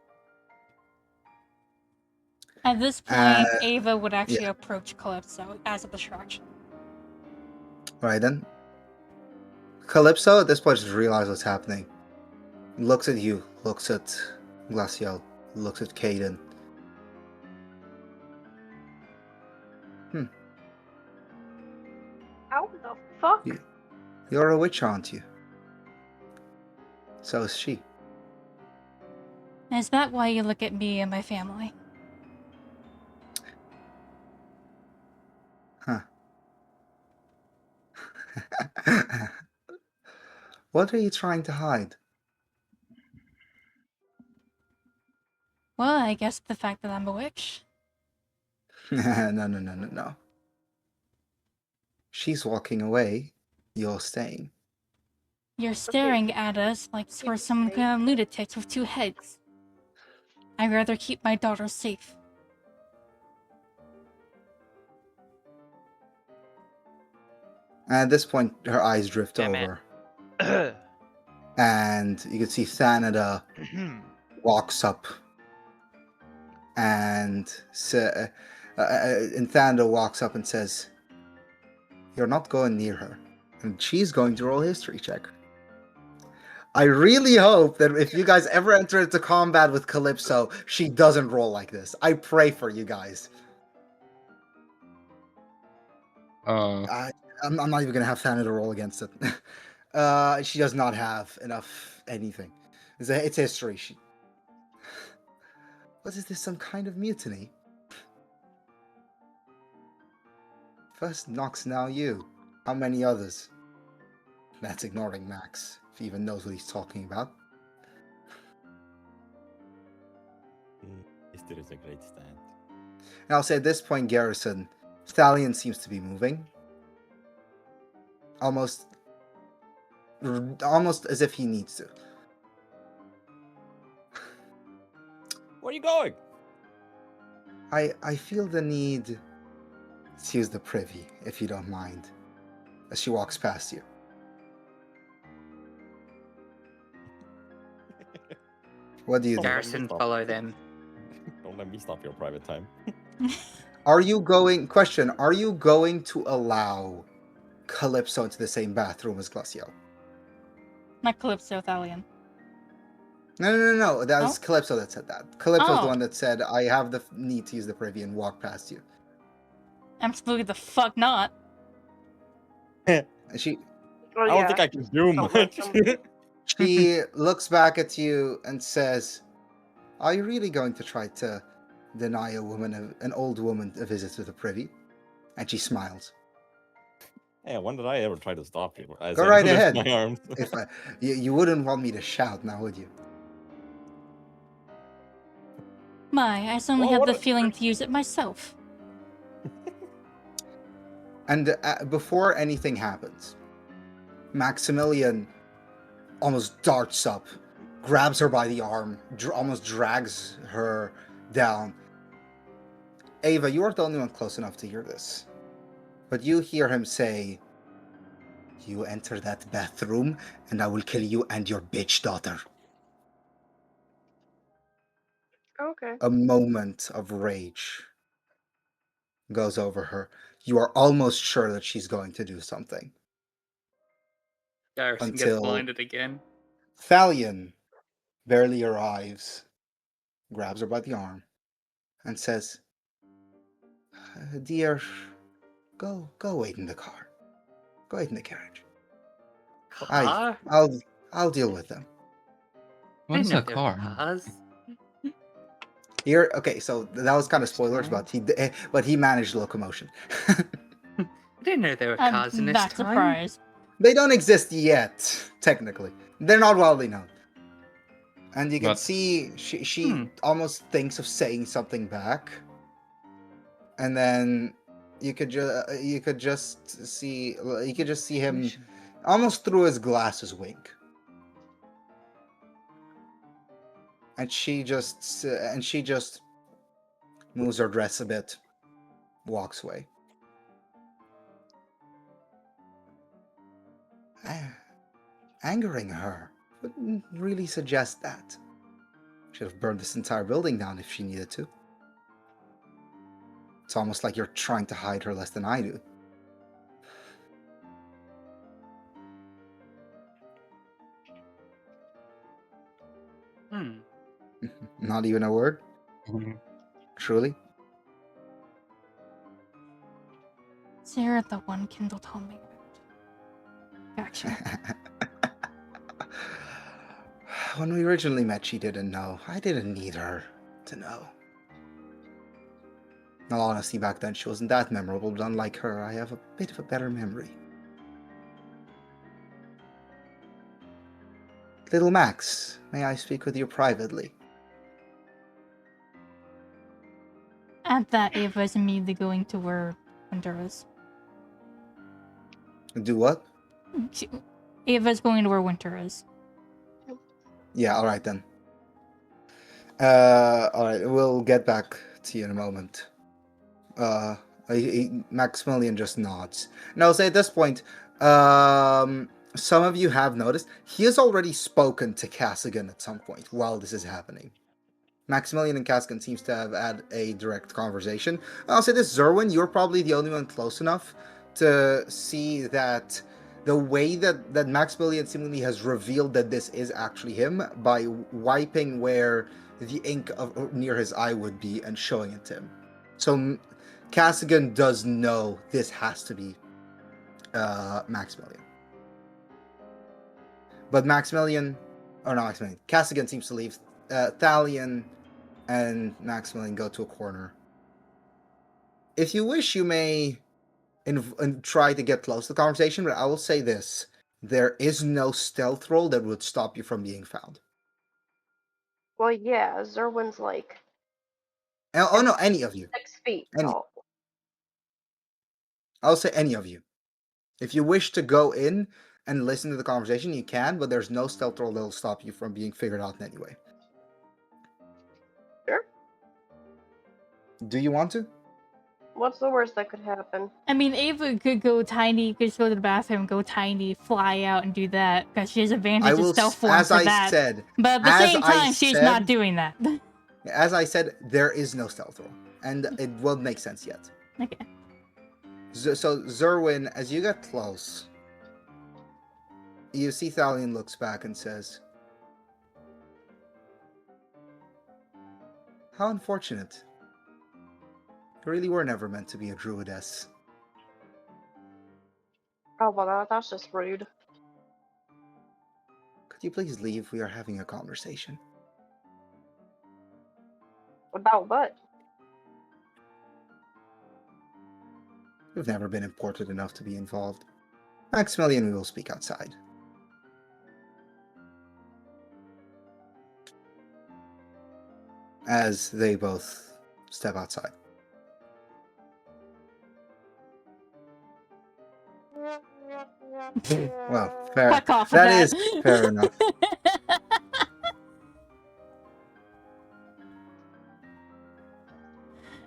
At this point, Ava would actually approach Calypso as a distraction. Alright then. Calypso at this point just realizes what's happening. Looks at you, looks at Glacial, looks at Kaden. How the fuck? You're a witch, aren't you? So is she. Is that why you look at me and my family? Huh. What are you trying to hide? Well, I guess the fact that I'm a witch. No. She's walking away. You're staying. You're staring at us like we're some kind of lunatics with two heads. I'd rather keep my daughter safe. At this point, her eyes drift Damn it. over. And you can see Thanada walks up. And Thanada walks up and says, "You're not going near her." And she's going to roll a history check. I really hope that if you guys ever enter into combat with Calypso, she doesn't roll like this. I pray for you guys. I'm not even gonna have Thanada roll against it. She does not have enough anything. It's history. What is this? Some kind of mutiny? First Nox, now you. How many others? That's ignoring Max, if he even knows what he's talking about. This is a great stand. And I'll say at this point, Garrison, Stallion seems to be moving. Almost as if he needs to. Where are you going? I feel the need to use the privy, if you don't mind, as she walks past you. What do you do? Garrison, follow them. Don't let me stop your private time. Are you going to allow Calypso into the same bathroom as Glacial? Not Calypso, Thalion. No. That was Calypso that said that. Calypso's the Oh. one that said, I have the need to use the privy and walk past you. Absolutely the fuck not. And she Oh, I don't yeah. think I can do Don't much. let them- She looks back at you and says, are you really going to try to deny an old woman a visit to the privy? And she smiles. Hey, when did I ever try to stop you? As Go I right lift ahead. My arms. If you wouldn't want me to shout now, would you? My, I suddenly Well, had what the a- feeling to use it myself. And before anything happens, Maximilian almost darts up, grabs her by the arm, almost drags her down. Ava, you are the only one close enough to hear this. But you hear him say, you enter that bathroom and I will kill you and your bitch daughter. Okay. A moment of rage goes over her. You are almost sure that she's going to do something. Garrison Until- gets blinded again. Thalion barely arrives, grabs her by the arm, and says, dear, go wait in the car. Go wait in the carriage. Car? I'll deal with them. What is I know a there car? are cars. Here, okay, so that was kind of spoilers, but he managed locomotion. I didn't know there were I'm cars in this not time. surprised. They don't exist yet, technically. They're not widely known. And you can But- see she almost thinks of saying something back, and then you could just see him almost through his glasses wink. And she just moves her dress a bit, walks away. Angering her wouldn't really suggest that. Should have burned this entire building down if she needed to. It's almost like you're trying to hide her less than I do. Not even a word? Truly? Sarah, the one Kindle told me about. Gotcha. When we originally met, she didn't know. I didn't need her to know. In all honesty, back then she wasn't that memorable, but unlike her, I have a bit of a better memory. Little Max, may I speak with you privately? At that, Ava is immediately going to where Winter is. Do what? Ava's going to where Winter is. Yeah, alright then. Alright, we'll get back to you in a moment. Maximilian just nods. And I'll say at this point, some of you have noticed, he has already spoken to Cassigan at some point while this is happening. Maximilian and Cassigan seems to have had a direct conversation. I'll say this, Zerwin, you're probably the only one close enough to see that the way that Maximilian seemingly has revealed that this is actually him by wiping where the ink near his eye would be and showing it to him. So Cassigan does know this has to be Maximilian. But Cassigan seems to leave. Thalion and Maximilian go to a corner. If you wish, you may try to get close to the conversation, but I will say this. there is no stealth roll that would stop you from being found. Well, yeah, Zerwin's like Oh no, any of you. 6 feet Any. tall. I'll say any of you. If you wish to go in and listen to the conversation, you can, but there's no stealth roll that'll stop you from being figured out in any way. Sure. Do you want to? What's the worst that could happen? I mean, Ava could go tiny, could just go to the bathroom, go tiny, fly out, and do that because she has advantage of stealth form as for I that. said, but at the as same I time, she's said- not doing that. As I said, there is no stealth roll, and it won't make sense yet. Okay. So Zerwin, as you get close, you see Thalion looks back and says, "How unfortunate. You really were never meant to be a druidess." Oh, well, that's just rude. Could you please leave? We are having a conversation. About what? You've never been important enough to be involved. Maximilian, we will speak outside. As they both step outside. Well, fair. Fuck off with That that. is fair enough.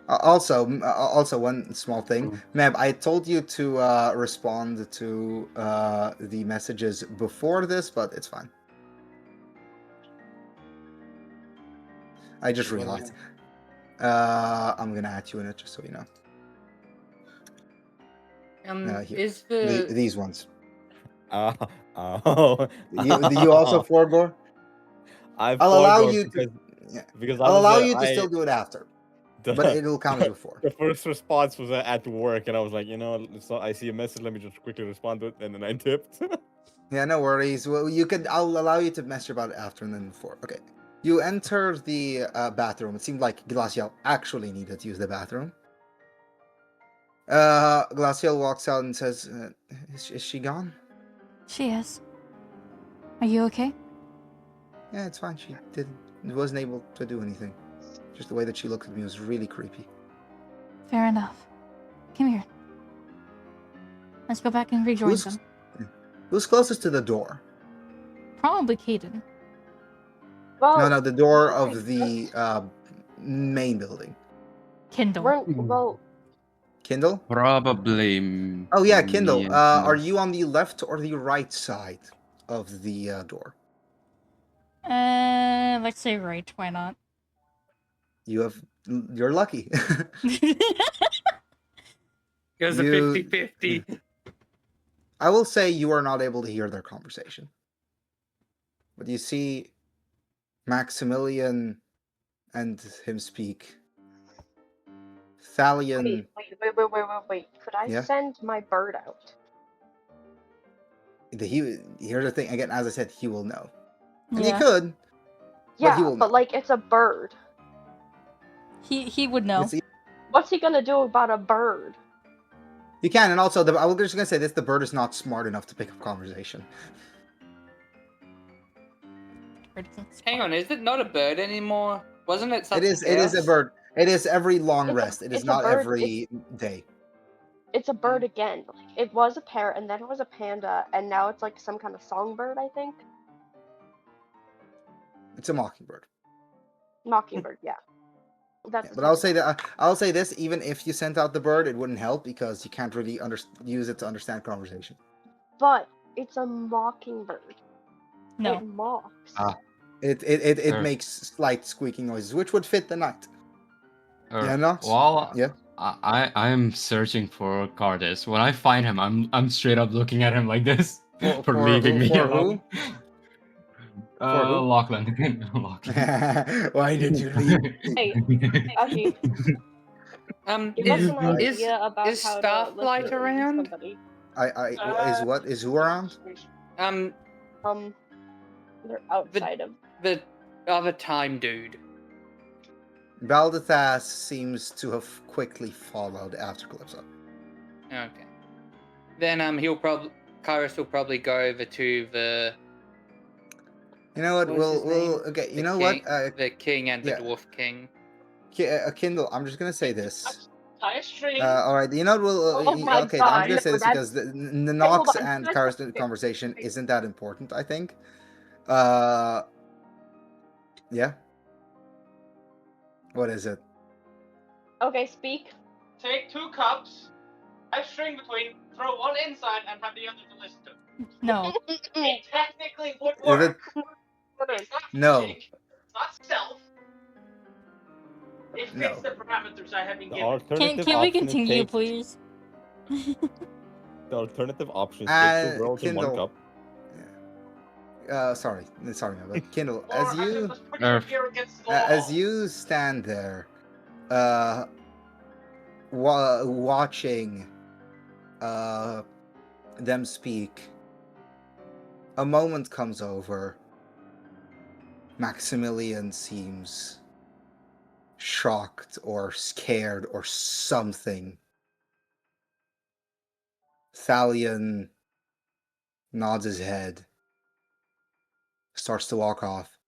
Also, one small thing, Meb. I told you to respond to the messages before this, but it's fine. I just realized. I'm gonna add you in it just so you know. Here. Is the These ones. Oh. Do you also forego? I've I'll allow forgone you because, to. Yeah. because I'll allow honestly, you to still do it after, but it'll count as before. The first response was at work, and I was like, you know, so I see a message. Let me just quickly respond to it, and then I tipped. Yeah, no worries. Well, you can. I'll allow you to message about it after and then before. Okay. You enter the bathroom. It seemed like Glacial actually needed to use the bathroom. Glacial walks out and says, "Is she gone?" She is. Are you okay? Yeah, it's fine. She wasn't able to do anything. Just the way that she looked at me was really creepy. Fair enough. Come here. Let's go back and rejoin Who's, them. who's closest to the door? Probably Caden. Well, No, the door of the main building. Kindle. well, Kindle? Probably. Oh yeah, Kindle. me and Are you on the left or the right side of the door? Let's say right. Why not? You're lucky. Goes a You- 50-50. I will say you are not able to hear their conversation. But you see Maximilian and him speak. Thalion. wait. Could I Yeah? send my bird out? Here's the thing. Again, as I said, he will know. And Yeah. you could. Yeah, he will but know. like it's a bird. He would know. It's- What's he gonna do about a bird? You can, and also, I was just going to say this, the bird is not smart enough to pick up conversation. Hang on, is it not a bird anymore? Wasn't it It something is a else? bird. It is every long It's a- rest. It is it's a not bird. every day. It's a bird again. Like, it was a parrot, and then it was a panda, and now it's like some kind of songbird, I think. It's a mockingbird. Mockingbird, yeah. That's Yeah, but I'll say that I'll say this: even if you sent out the bird, it wouldn't help because you can't really use it to understand conversation. But it's a mockingbird. No. It mocks. It Sure. makes slight squeaking noises, which would fit the night. Yeah, no? Well, Yeah. I'm searching for Cardis. When I find him, I'm straight up looking at him like this for leaving me for alone. who? Lachlan. Lachlan. Why did you leave? Hey, Ashi, give us Is an idea is about is how Starflight to listen to around? somebody. Is who around? They're outside of. The other time dude. Baldathas seems to have quickly followed after Calypso. Okay. Then he'll probably Kairos will probably go over to the You know what? What was his We'll name? okay. You the know king, what? the king and the yeah. dwarf king. Kindle. I'm just gonna say this. Tie a string. All right. You know what? We'll Oh my okay. I'm God, just gonna say no, this because the hold Nox on, and that's- Kairos conversation isn't that important. I think. Yeah. What is it? Okay, speak. Take 2 cups, tie a string between, throw one inside, and have the other to listen to. No. It technically would Is it? work. It's not No. magic, it's not stealth. It fits No. the parameters I have been The given. alternative Can we option is continue, take- please? The alternative option is take 2 rolls in 1 Kindle. cup. Sorry, no, but Kindle, Or as I you could just put you here against the wall. as you stand there, watching, them speak, a moment comes over. Maximilian seems shocked or scared or something. Thalion nods his head, starts to walk off,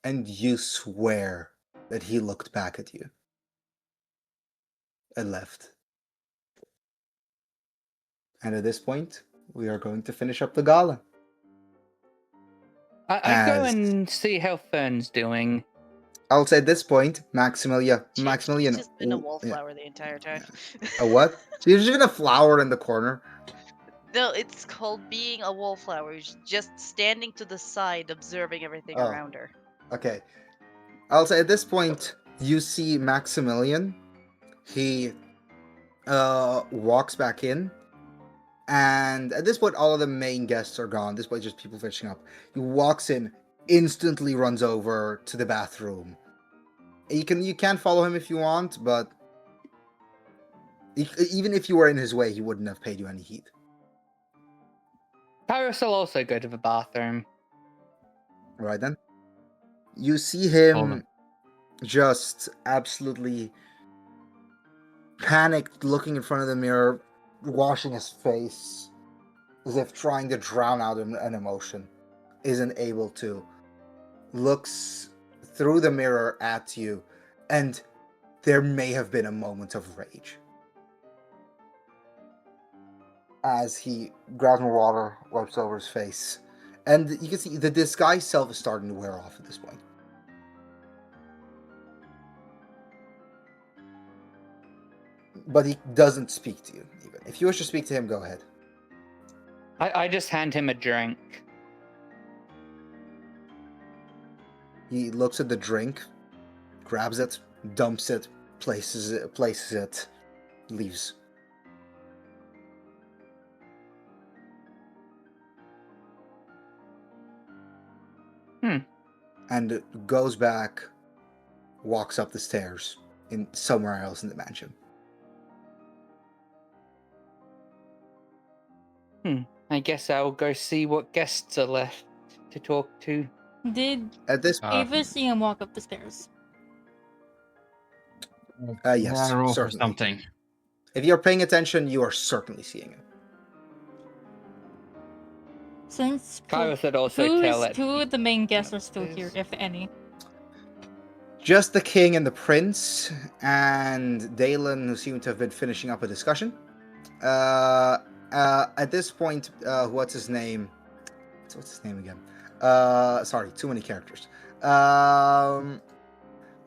and you swear that he looked back at you and left. And at this point, we are going to finish up the gala. I'd go As- and see how Fern's doing. I'll say at this point, Maximilian, She's just been a yeah, wallflower the entire time. a what? There's even a flower in the corner. No, it's called being a wallflower. She's just standing to the side, observing everything Oh. around her. Okay. I'll say at this point, you see Maximilian. He walks back in. And at this point, all of the main guests are gone. This point, just people finishing up. He walks in, instantly runs over to the bathroom. You can follow him if you want, but even if you were in his way, he wouldn't have paid you any heed. Kairos will also go to the bathroom. All right then. You see Hold him on. just absolutely panicked, looking in front of the mirror, washing his face, as if trying to drown out an emotion. Isn't able to. Looks through the mirror at you, and there may have been a moment of rage. As he grabs more water, wipes over his face. And you can see the disguise self is starting to wear off at this point. But he doesn't speak to you, even. If you wish to speak to him, go ahead. I just hand him a drink. He looks at the drink, grabs it, dumps it, places it, leaves. And goes back, walks up the stairs in somewhere else in the mansion. I guess I'll go see what guests are left to talk to. Did At this, Ava see him walk up the stairs? yes, Yeah, roll for certainly. something. If you're paying attention, you are certainly seeing it. Since Kairos would also tell it. who of the main guests are still here, if any? Just the king and the prince, and Dalen, who seem to have been finishing up a discussion. At this point, what's his name? What's his name again? Sorry, too many characters.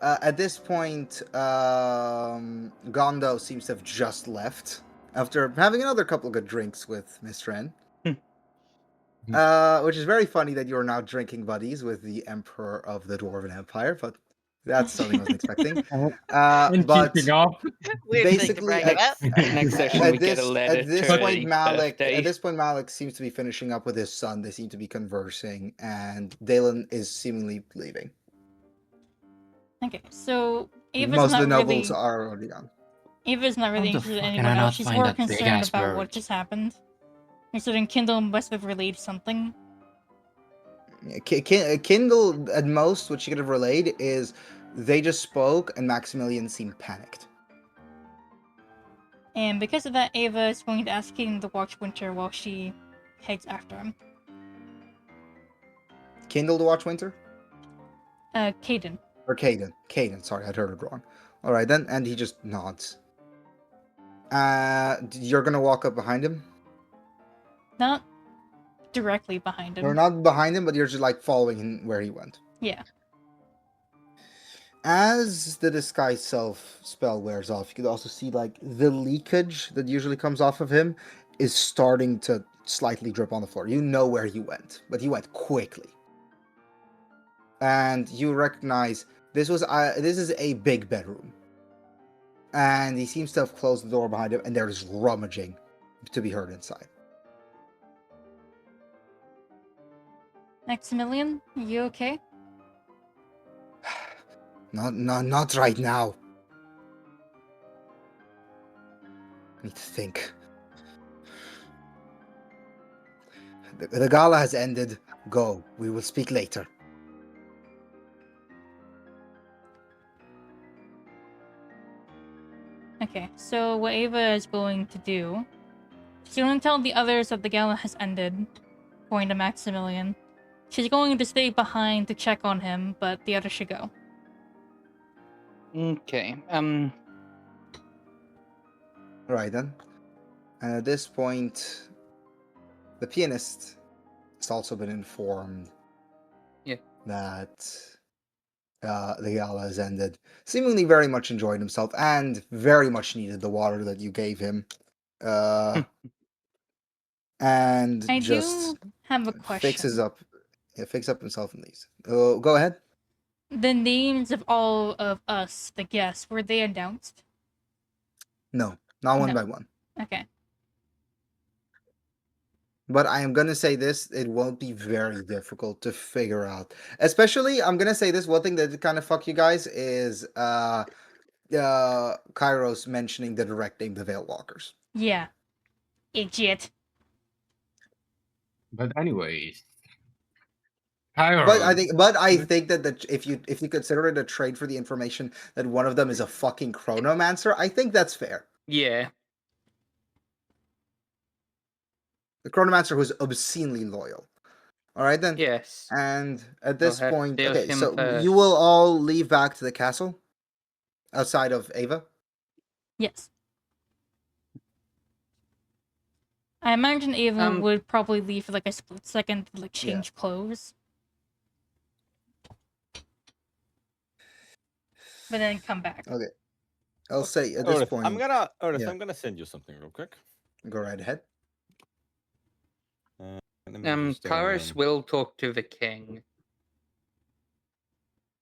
At this point, Gondo seems to have just left after having another couple of good drinks with Miss Ren. Which is very funny that you are now drinking buddies with the Emperor of the Dwarven Empire, but that's something I wasn't expecting. And But keeping up. Weird thing to basically, brag at, about. Next session, at we get a letter at this to point, his Malik. birthday. At this point, Malik seems to be finishing up with his son. They seem to be conversing, and Dalen is seemingly leaving. Okay, so Ava's Most not of the nobles really. are already gone. Ava's not really How the interested in fuck can anyone I not else. She's find more that concerned big-ass about bird? what just happened. Considering Kindle must have relayed something. Kindle, at most, what she could have relayed is they just spoke, and Maximilian seemed panicked. And because of that, Ava is going to ask King to watch Winter while she heads after him. Kindle to watch Winter? Caden. Or Caden? Caden, sorry, I'd heard it wrong. Alright then, and he just nods. You're gonna walk up behind him? Not directly behind him. Or not behind him, but you're just like following him where he went. Yeah. As the disguise self spell wears off, you could also see like the leakage that usually comes off of him is starting to slightly drip on the floor. You know where he went, but he went quickly. And you recognize this is a big bedroom. And he seems to have closed the door behind him, and there's rummaging to be heard inside. Maximilian, you okay? Not right now. I need to think. The gala has ended. Go. We will speak later. Okay, so what Ava is going to do, she's going to tell the others that the gala has ended, according to Maximilian. She's going to stay behind to check on him, but the others should go. Okay. Right then. And at this point, the pianist has also been informed that the gala has ended. Seemingly very much enjoyed himself and very much needed the water that you gave him. And I just do have a question. Fix up himself and leaves. Go ahead. The names of all of us, the guests, were they announced? No, not one No. by one. Okay. But I am gonna say this, it won't be very difficult to figure out. Especially, I'm gonna say this, one thing that kind of fuck you guys is Kairos mentioning the direct name, the Veil Walkers. Yeah. Idiot. But anyways, Cairo. But I think that if you consider it a trade for the information that one of them is a fucking chronomancer, I think that's fair. Yeah. The chronomancer who's obscenely loyal. All right then. Yes. And at this have to point, deal with okay, him so first. you will all leave back to the castle outside of Ava. Yes. I imagine Ava would probably leave for like a split second to like change clothes. But then come back. Okay. I'll say at this point. I'm gonna send you something real quick. Go right ahead. Kairos will talk to the king.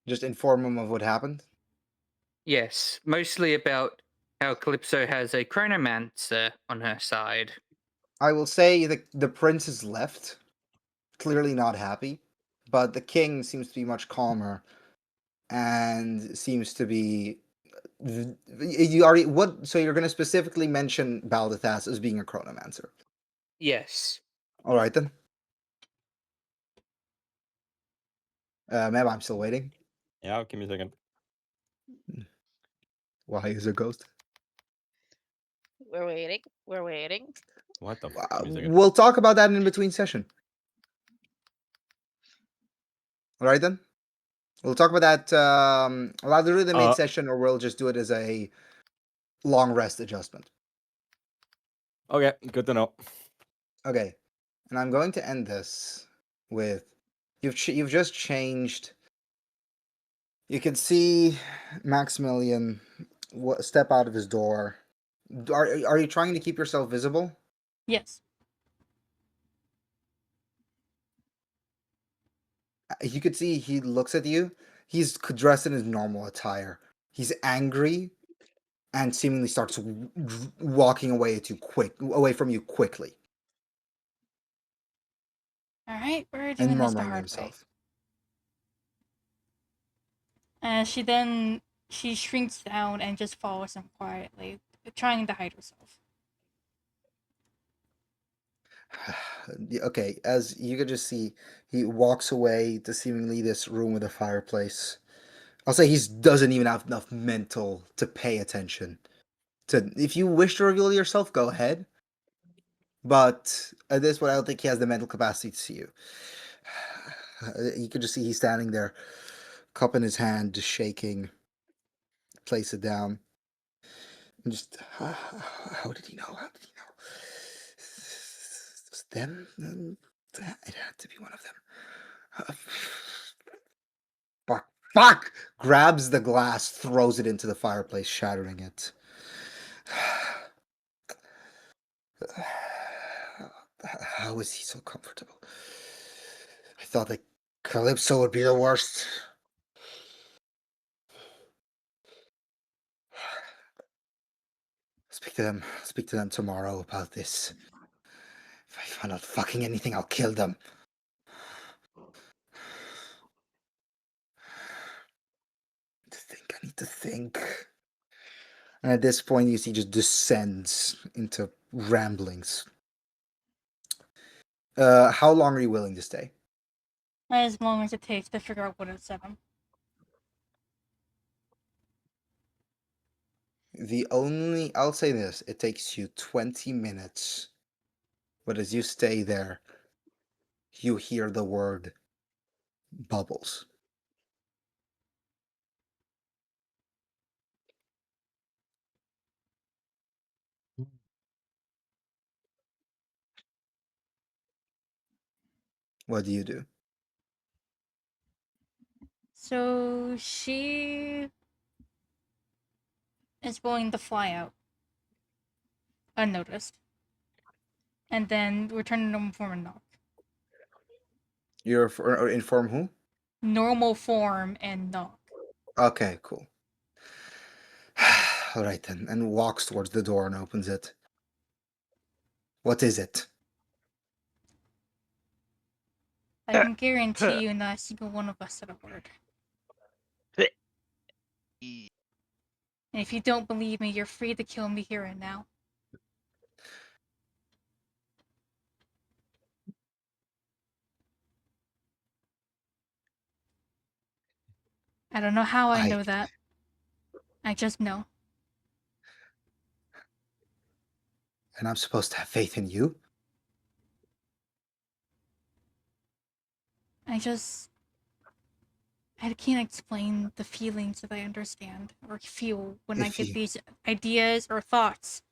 Just inform him of what happened. Yes, mostly about how Calypso has a chronomancer on her side. I will say the prince is left, clearly not happy, but the king seems to be much calmer, and seems to be. You already what? So you're going to specifically mention Baldathas as being a chronomancer. Yes. All right then. Ma'am, I'm still waiting. Yeah, give me a second. Why is a ghost? We're waiting. We're waiting. What the fuck? Give me a second. We'll talk about that in between session. All right then. We'll talk about that. I'll either do it in the mid session or we'll just do it as a long rest adjustment. Okay, good to know. Okay, and I'm going to end this with you've just changed. You can see Maximilian step out of his door. Are you trying to keep yourself visible? Yes. You could see he looks at you. He's dressed in his normal attire. He's angry and seemingly starts walking away from you quickly. All right, we're doing And this the murmuring hard himself. way. She shrinks down and just follows him quietly, trying to hide herself. Okay, as you could just see, he walks away to seemingly this room with a fireplace. I'll say he doesn't even have enough mental to pay attention. If you wish to reveal yourself, go ahead. But at this point, I don't think he has the mental capacity to see you. You can just see he's standing there, cup in his hand, just shaking. Place it down. And just, how did he know? How did he know? It was them? It had to be one of them. Fuck. Fuck! Grabs the glass, throws it into the fireplace, shattering it. How is he so comfortable? I thought that Calypso would be the worst. Speak to them tomorrow about this. If I find out fucking anything, I'll kill them. I need to think. And at this point, you see just descends into ramblings. How long are you willing to stay? As long as it takes to figure out what it said him. I'll say this, it takes you 20 minutes. But as you stay there, you hear the word bubbles. What do you do? So she is going to fly out unnoticed, and then return to normal form and knock. Or inform who? Normal form and knock. Okay, cool. All right then, and walks towards the door and opens it. What is it? I can guarantee you not a single one of us said a word. And if you don't believe me, you're free to kill me here and now. I don't know how I know that. I just know. And I'm supposed to have faith in you? I can't explain the feelings that I understand or feel when I get these ideas or thoughts.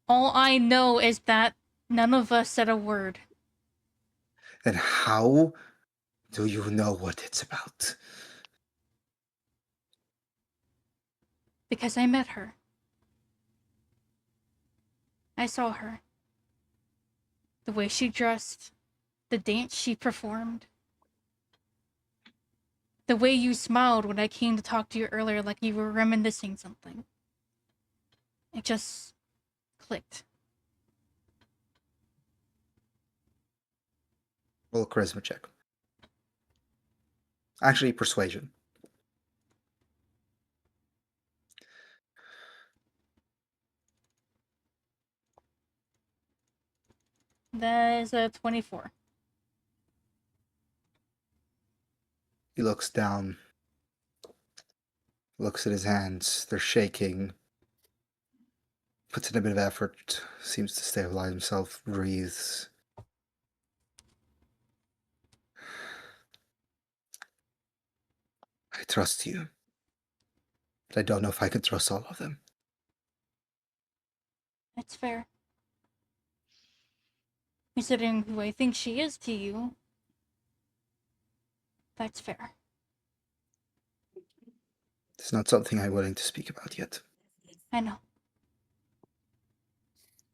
All I know is that none of us said a word. Then how do you know what it's about? Because I met her. I saw her. The way she dressed, the dance she performed, the way you smiled when I came to talk to you earlier like you were reminiscing something. It just clicked. Roll a charisma check. Actually, persuasion. That is a 24. He looks down, looks at his hands. They're shaking. Puts in a bit of effort, seems to stabilize himself, breathes. I trust you, but I don't know if I can trust all of them. That's fair. Considering who I think she is to you, that's fair. It's not something I'm willing to speak about yet. I know.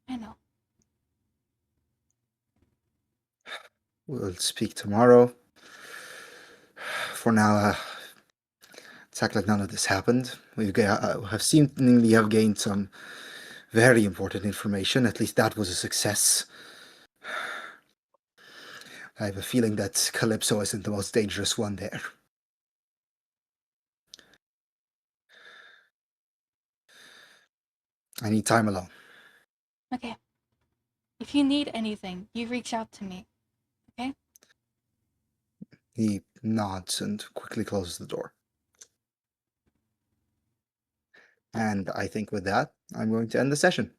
I know. We'll speak tomorrow. For now, it's act like none of this happened. We have seemingly have gained some very important information. At least that was a success. I have a feeling that Calypso isn't the most dangerous one there. I need time alone. Okay. If you need anything, you reach out to me. Okay? He nods and quickly closes the door. And I think with that, I'm going to end the session.